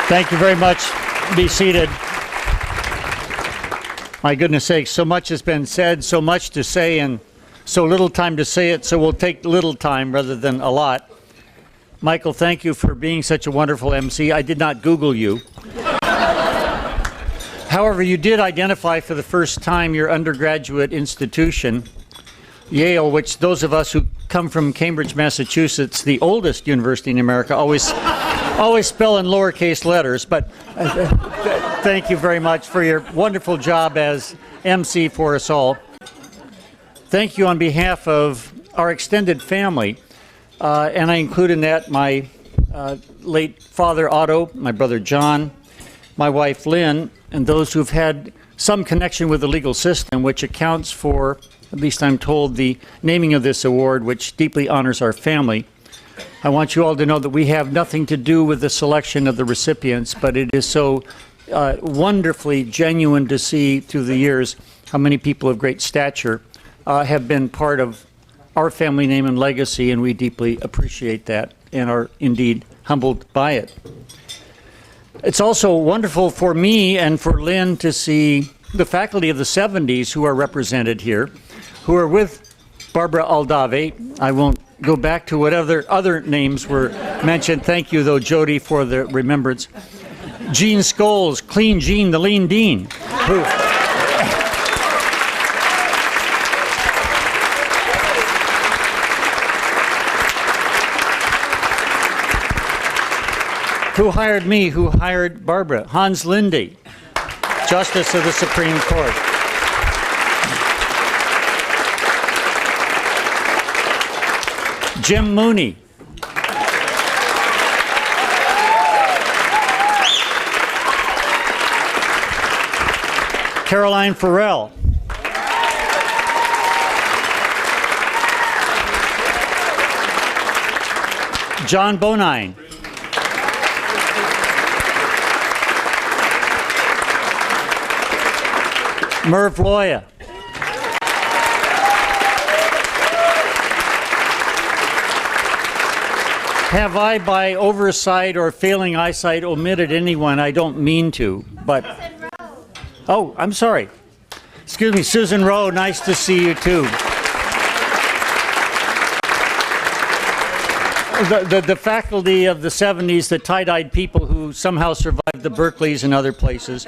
Thank you very much. Be seated. My goodness sakes, so much has been said, so much to say, and so little time to say it, so we'll take little time rather than a lot. Michael, thank you for being such a wonderful MC. I did not Google you. However, you did identify for the first time your undergraduate institution, Yale, which those of us who come from Cambridge, Massachusetts, the oldest university in America, always spell in lowercase letters, but thank you very much for your wonderful job as MC for us all. Thank you on behalf of our extended family, and I include in that my late father Otto, my brother John, my wife Lynn, and those who've had some connection with the legal system, which accounts for, at least I'm told, the naming of this award, which deeply honors our family. I want you all to know that we have nothing to do with the selection of the recipients, but it is so wonderfully genuine to see through the years how many people of great stature have been part of our family name and legacy, and we deeply appreciate that and are indeed humbled by it. It's also wonderful for me and for Lynn to see the faculty of the 70s who are represented here, who are with Barbara Aldave. I won't go back to what other names were mentioned. Thank you, though, Jody, for the remembrance. Gene Scholes, Clean Gene, the Lean Dean, who hired me, who hired Barbara. Hans Linde, Justice of the Supreme Court. Jim Mooney. Caroline Farrell. John Bonine. Merv Loya. Have I, by oversight or failing eyesight, omitted anyone? I don't mean to, but... Oh, I'm sorry. Excuse me, Susan Rowe, nice to see you too. The faculty of the 70s, the tie-dyed people who somehow survived the Berkeleys and other places.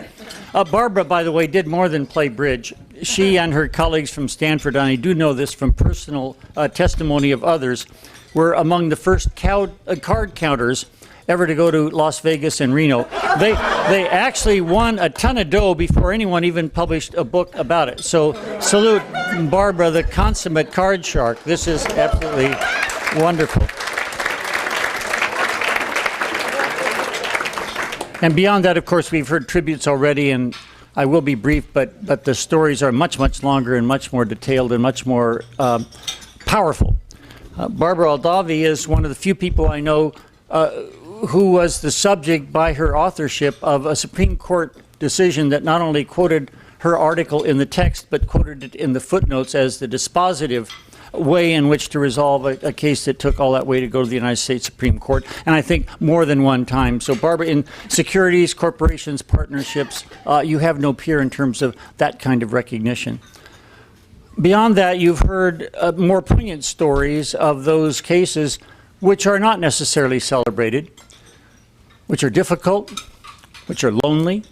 Barbara, by the way, did more than play bridge. She and her colleagues from Stanford, and I do know this from personal testimony of others, were among the first card counters ever to go to Las Vegas and Reno. They actually won a ton of dough before anyone even published a book about it. So salute Barbara, the consummate card shark. This is absolutely wonderful. And beyond that, of course, we've heard tributes already, and I will be brief, but the stories are much, much longer and much more detailed and much more powerful. Barbara Aldave is one of the few people I know who was the subject by her authorship of a Supreme Court decision that not only quoted her article in the text, but quoted it in the footnotes as the dispositive way in which to resolve a case that took all that way to go to the United States Supreme Court, and I think more than one time. So Barbara, in securities, corporations, partnerships, you have no peer in terms of that kind of recognition. Beyond that, you've heard more poignant stories of those cases which are not necessarily celebrated, which are difficult, which are lonely,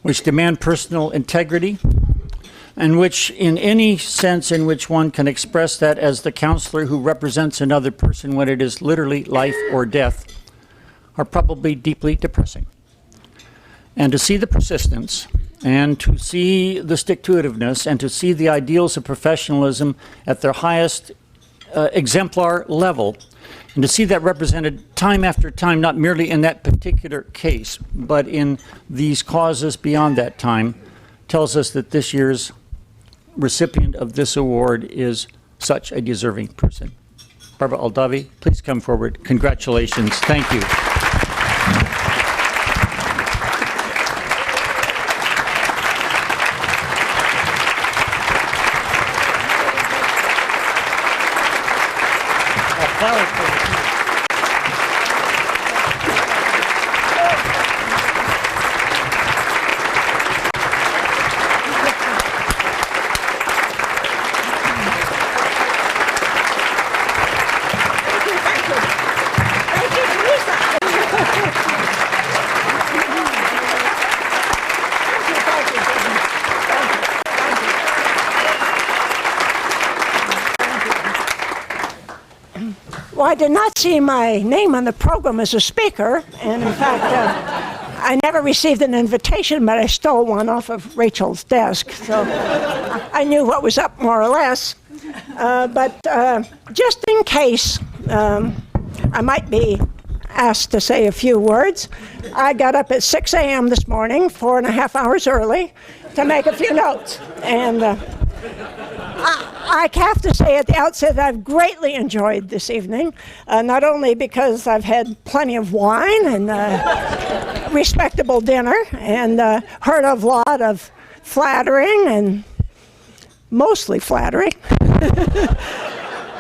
which demand personal integrity, and which, in any sense in which one can express that as the counselor who represents another person when it is literally life or death, are probably deeply depressing. And to see the persistence, and to see the stick-to-itiveness, and to see the ideals of professionalism at their highest exemplar level, and to see that represented time after time, not merely in that particular case, but in these causes beyond that time, tells us that this year's recipient of this award is such a deserving person. Barbara Aldave, please come forward. Congratulations. Thank you. Well, I did not see my name on the program as a speaker, and in fact, I never received an invitation, but I stole one off of Rachel's desk, so I knew what was up more or less. But just in case I might be asked to say a few words, I got up at 6 a.m. this morning, 4.5 hours early, to make a few notes. And I have to say at the outset that I've greatly enjoyed this evening, not only because I've had plenty of wine and respectable dinner and heard a lot of flattering and mostly flattering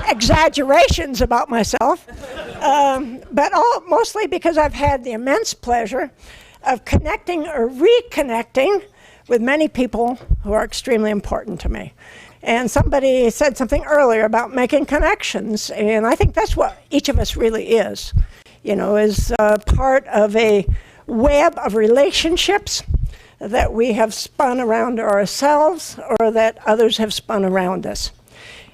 exaggerations about myself, but mostly because I've had the immense pleasure of connecting or reconnecting with many people who are extremely important to me. And somebody said something earlier about making connections, and I think that's what each of us really is, is part of a web of relationships that we have spun around ourselves or that others have spun around us.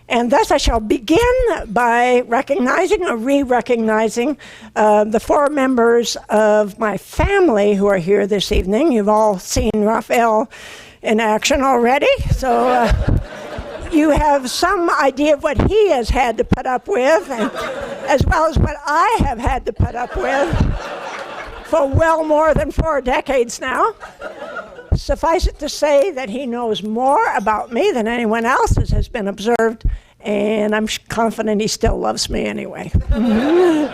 And thus I shall begin by recognizing or re-recognizing the 4 members of my family who are here this evening. You've all seen Raphael in action already, so you have some idea of what he has had to put up with, and, as well as what I have had to put up with for well more than 4 decades now. Suffice it to say that he knows more about me than anyone else, as has been observed, and I'm confident he still loves me anyway. Now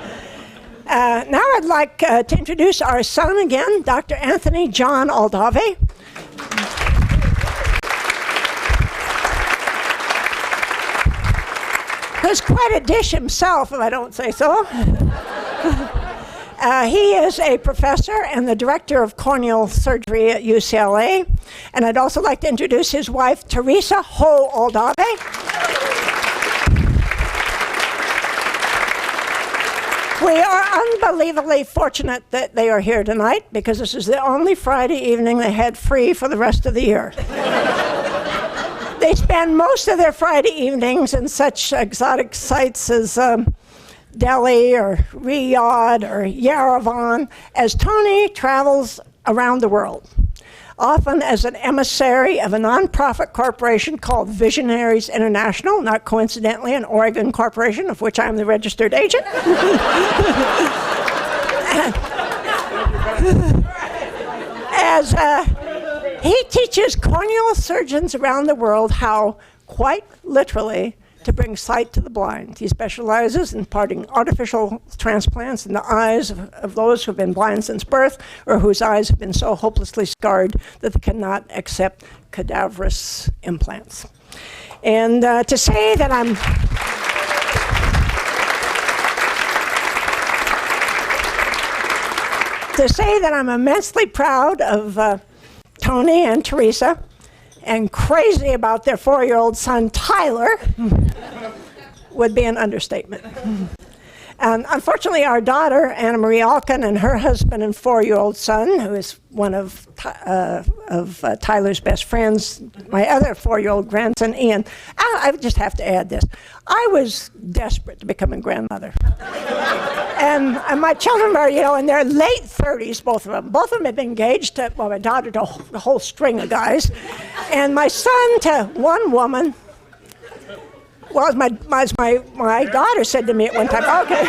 I'd like to introduce our son again, Dr. Anthony John Aldave. Who's quite a dish himself, if I don't say so. He is a professor and the director of corneal surgery at UCLA. And I'd also like to introduce his wife, Teresa Ho Aldave. We are unbelievably fortunate that they are here tonight because this is the only Friday evening they had free for the rest of the year. They spend most of their Friday evenings in such exotic sites as Delhi or Riyadh or Yerevan as Tony travels around the world, often as an emissary of a nonprofit corporation called Visionaries International, not coincidentally an Oregon corporation of which I'm the registered agent. As he teaches corneal surgeons around the world how, quite literally, to bring sight to the blind. He specializes in imparting artificial transplants in the eyes of those who have been blind since birth or whose eyes have been so hopelessly scarred that they cannot accept cadaverous implants. And to say that I'm immensely proud of Tony and Teresa and crazy about their 4-year-old son Tyler would be an understatement. And unfortunately, our daughter, Anna Marie Alkin, and her husband and 4-year-old son, who is one of Tyler's best friends, my other 4-year-old grandson, Ian. I just have to add this. I was desperate to become a grandmother. and my children are, in their late 30s, both of them. Both of them have been engaged to, my daughter to a whole string of guys. And my son to one woman. Well, as my daughter said to me at one time, okay.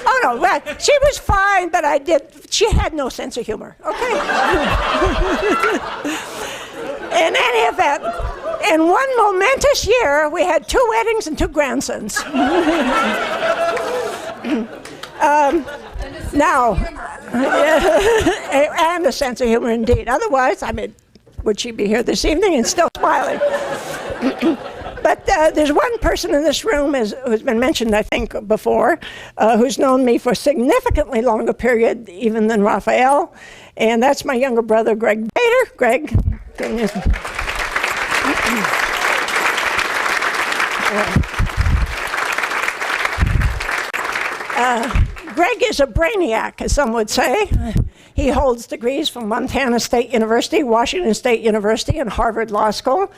Oh, no, well, she was fine, but she had no sense of humor, okay? In any event, in one momentous year, we had 2 weddings and 2 grandsons. Now, and a sense of humor indeed. Otherwise, would she be here this evening and still smiling? But there's one person in this room who's been mentioned, I think, before, who's known me for a significantly longer period even than Raphael, and that's my younger brother, Greg Bader. Greg. Greg is a brainiac, as some would say. He holds degrees from Montana State University, Washington State University, and Harvard Law School.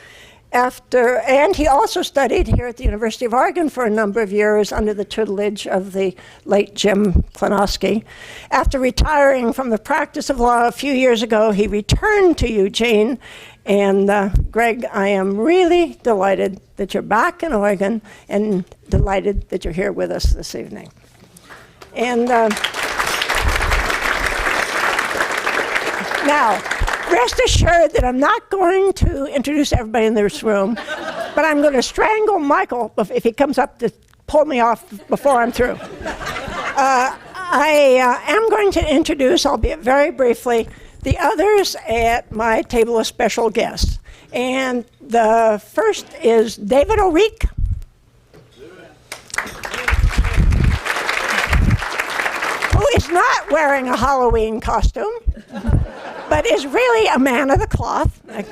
And he also studied here at the University of Oregon for a number of years under the tutelage of the late Jim Klonowski. After retiring from the practice of law a few years ago, he returned to Eugene. And Greg, I am really delighted that you're back in Oregon and delighted that you're here with us this evening. And now, rest assured that I'm not going to introduce everybody in this room, but I'm going to strangle Michael if he comes up to pull me off before I'm through. I am going to introduce, albeit very briefly, the others at my table of special guests. And the first is David O'Reek. Who is not wearing a Halloween costume, but is really a man of the cloth, a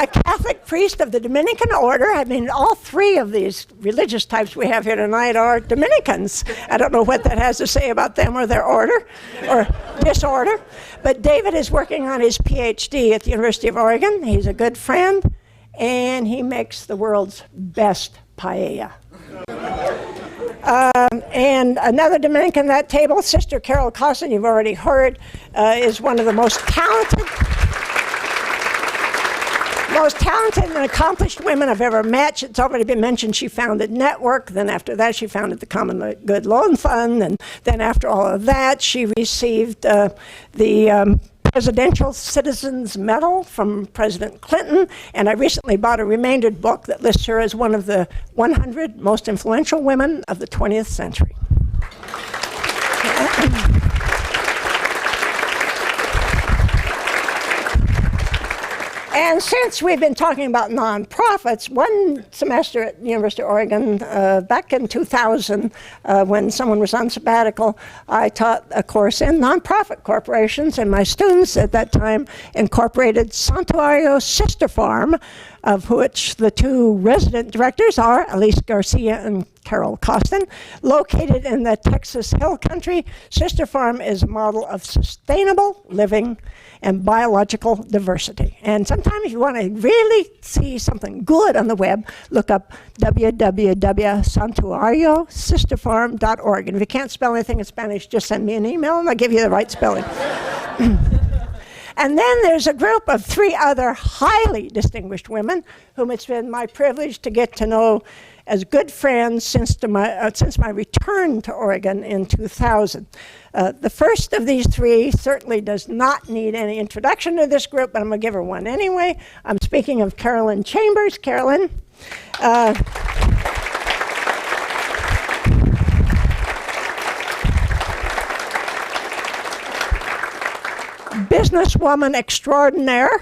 Catholic priest of the Dominican order. I mean, all 3 of these religious types we have here tonight are Dominicans. I don't know what that has to say about them or their order or disorder, but David is working on his PhD at the University of Oregon. He's a good friend, and he makes the world's best paella. And another Dominican at that table, Sister Carol Costin, you've already heard, is one of the most talented and accomplished women I've ever met. It's already been mentioned she founded Network. Then after that, she founded the Common Good Loan Fund. And then after all of that, she received the Presidential Citizens Medal from President Clinton, and I recently bought a remaindered book that lists her as one of the 100 most influential women of the 20th century. And since we've been talking about nonprofits, one semester at the University of Oregon, back in 2000, when someone was on sabbatical, I taught a course in nonprofit corporations, and my students at that time incorporated Santuario Sister Farm, of which the 2 resident directors are Elise Garcia and Carol Costin. Located in the Texas Hill Country, Sister Farm is a model of sustainable living and biological diversity. And sometimes if you want to really see something good on the web, look up www.santuariosisterfarm.org. And if you can't spell anything in Spanish, just send me an email and I'll give you the right spelling. And then there's a group of 3 other highly distinguished women whom it's been my privilege to get to know as good friends since my return to Oregon in 2000. The first of these 3 certainly does not need any introduction to this group, but I'm going to give her one anyway. I'm speaking of Carolyn Chambers. Carolyn. businesswoman extraordinaire,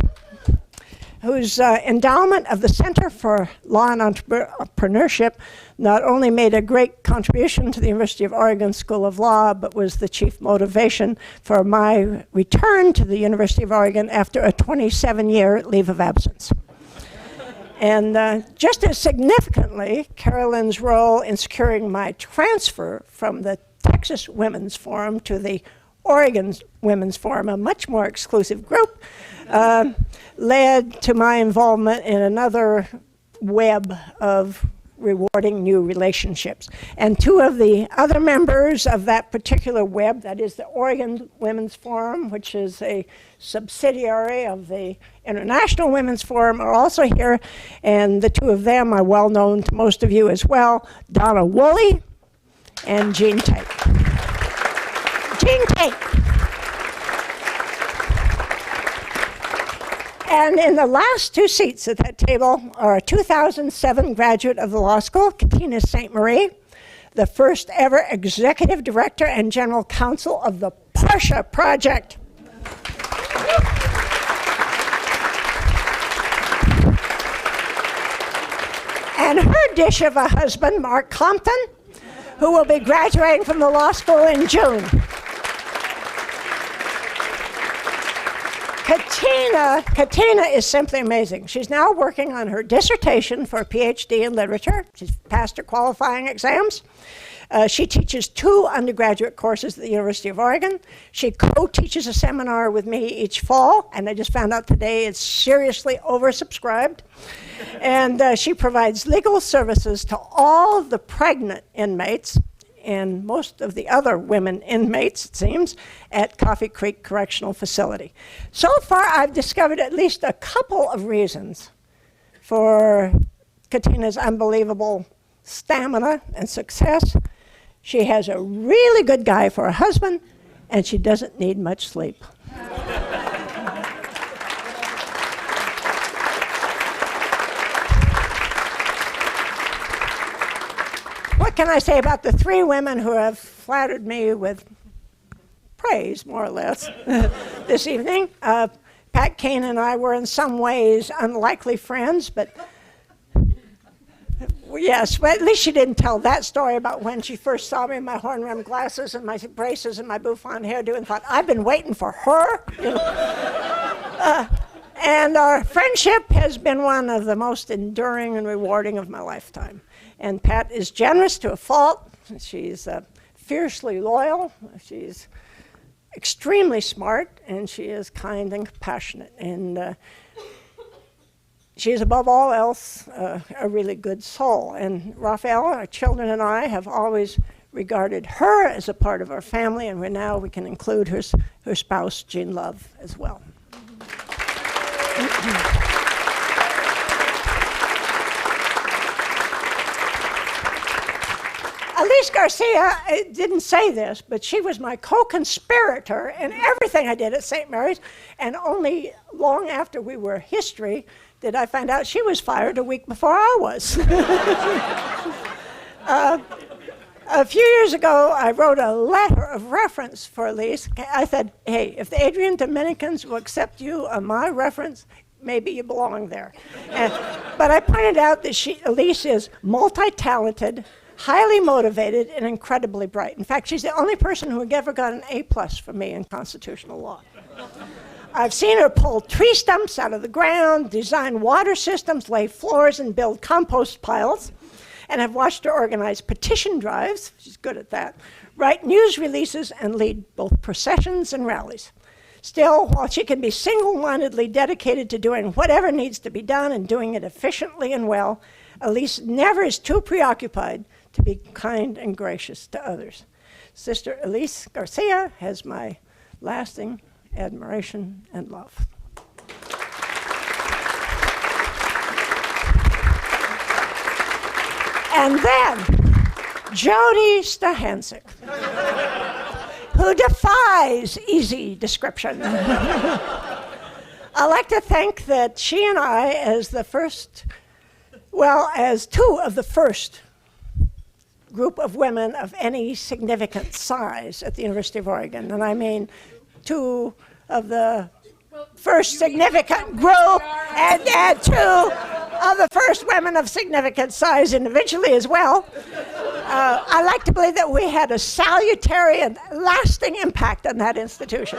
whose endowment of the Center for Law and Entrepreneurship not only made a great contribution to the University of Oregon School of Law, but was the chief motivation for my return to the University of Oregon after a 27-year leave of absence. And just as significantly, Carolyn's role in securing my transfer from the Texas Women's Forum to the Oregon Women's Forum, a much more exclusive group, led to my involvement in another web of rewarding new relationships. And two of the other members of that particular web, that is the Oregon Women's Forum, which is a subsidiary of the International Women's Forum, are also here. And the two of them are well known to most of you as well, Donna Woolley and Jean Tate. Jean Tate. And in the last two seats at that table are a 2007 graduate of the law school, Katina St. Marie, the first ever executive director and general counsel of the Portia Project. And her dish of a husband, Mark Compton, who will be graduating from the law school in June. Katina is simply amazing. She's now working on her dissertation for a PhD in literature. She's passed her qualifying exams. She teaches 2 undergraduate courses at the University of Oregon. She co-teaches a seminar with me each fall, and I just found out today it's seriously oversubscribed. And she provides legal services to all of the pregnant inmates and most of the other women inmates, it seems, at Coffee Creek Correctional Facility. So far, I've discovered at least a couple of reasons for Katina's unbelievable stamina and success. She has a really good guy for a husband, and she doesn't need much sleep. What can I say about the 3 women who have flattered me with praise, more or less, this evening? Pat Kane and I were in some ways unlikely friends, but yes, well, at least she didn't tell that story about when she first saw me in my horn-rimmed glasses and my braces and my bouffant hairdo and thought, I've been waiting for her. You know? And our friendship has been one of the most enduring and rewarding of my lifetime. And Pat is generous to a fault. She's fiercely loyal. She's extremely smart, and she is kind and compassionate. And she is, above all else, a really good soul. And Raphael, our children, and I have always regarded her as a part of our family, and now we can include her spouse, Jean Love, as well. Elise Garcia didn't say this, but she was my co-conspirator in everything I did at St. Mary's, and only long after we were history did I find out she was fired a week before I was. A few years ago, I wrote a letter of reference for Elise. I said, hey, if the Adrian Dominicans will accept you on my reference, maybe you belong there. But I pointed out that Elise is multi-talented, highly motivated, and incredibly bright. In fact, she's the only person who ever got an A+ from me in constitutional law. I've seen her pull tree stumps out of the ground, design water systems, lay floors, and build compost piles. And I've watched her organize petition drives, she's good at that, write news releases, and lead both processions and rallies. Still, while she can be single-mindedly dedicated to doing whatever needs to be done and doing it efficiently and well, Elise never is too preoccupied to be kind and gracious to others. Sister Elise Garcia has my lasting admiration and love. And then, Jody Stahansik, who defies easy description. I like to think that she and I, as two of the first group of women of any significant size at the University of Oregon, and I mean 2 of the first significant group, and two of the first women of significant size individually as well. I like to believe that we had a salutary and lasting impact on that institution.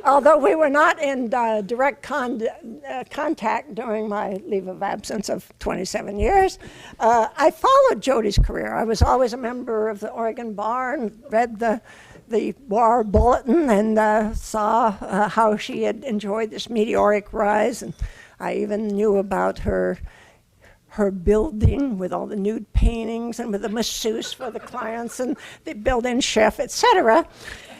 Although we were not in direct contact during my leave of absence of 27 years, I followed Jody's career. I was always a member of the Oregon Bar and read the bar bulletin and saw how she had enjoyed this meteoric rise. And I even knew about her building with all the nude paintings and with the masseuse for the clients and the built-in chef, etc.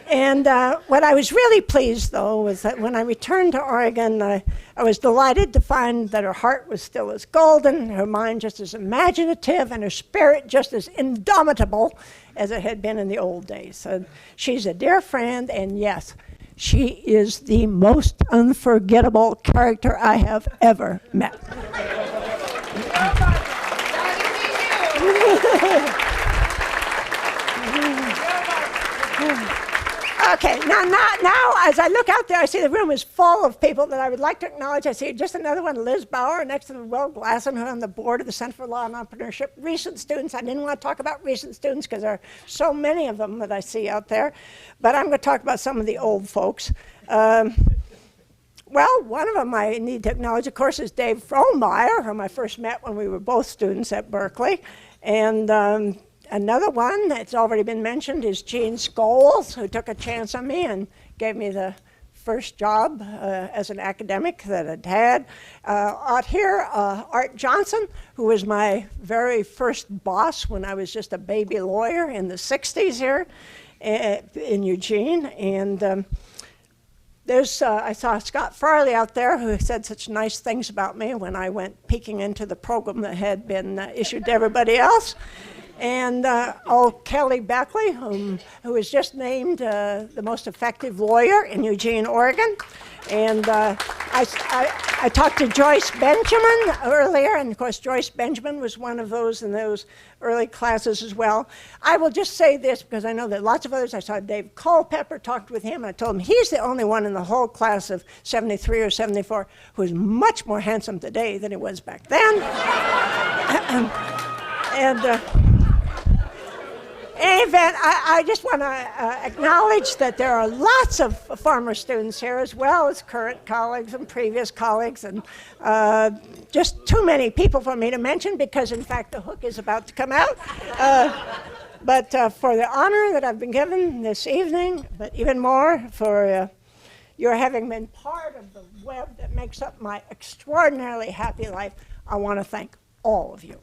And what I was really pleased, though, was that when I returned to Oregon, I was delighted to find that her heart was still as golden, her mind just as imaginative, and her spirit just as indomitable as it had been in the old days. So she's a dear friend, and yes, she is the most unforgettable character I have ever met. Okay, now, as I look out there, I see the room is full of people that I would like to acknowledge. I see just another one, Liz Bauer, next to Will Glasson, who's on the board of the Center for Law and Entrepreneurship. Recent students, I didn't want to talk about recent students because there are so many of them that I see out there, but I'm going to talk about some of the old folks. Well, one of them I need to acknowledge, of course, is Dave Frohnmayer, whom I first met when we were both students at Berkeley. And another one that's already been mentioned is Gene Scholes, who took a chance on me and gave me the first job as an academic that I'd had. Out here, Art Johnson, who was my very first boss when I was just a baby lawyer in the 60s here in Eugene. And I saw Scott Farley out there who said such nice things about me when I went peeking into the program that had been issued to everybody else. And Kelly Beckley, who was just named the most effective lawyer in Eugene, Oregon. And I talked to Joyce Benjamin earlier, and of course Joyce Benjamin was one of those in those early classes as well. I will just say this because I know that lots of others, I saw Dave Culpepper, talked with him, and I told him he's the only one in the whole class of 73 or 74 who's much more handsome today than he was back then. In any event, I just want to acknowledge that there are lots of former students here as well as current colleagues and previous colleagues, and just too many people for me to mention because, in fact, the hook is about to come out. But for the honor that I've been given this evening, but even more for your having been part of the web that makes up my extraordinarily happy life, I want to thank all of you.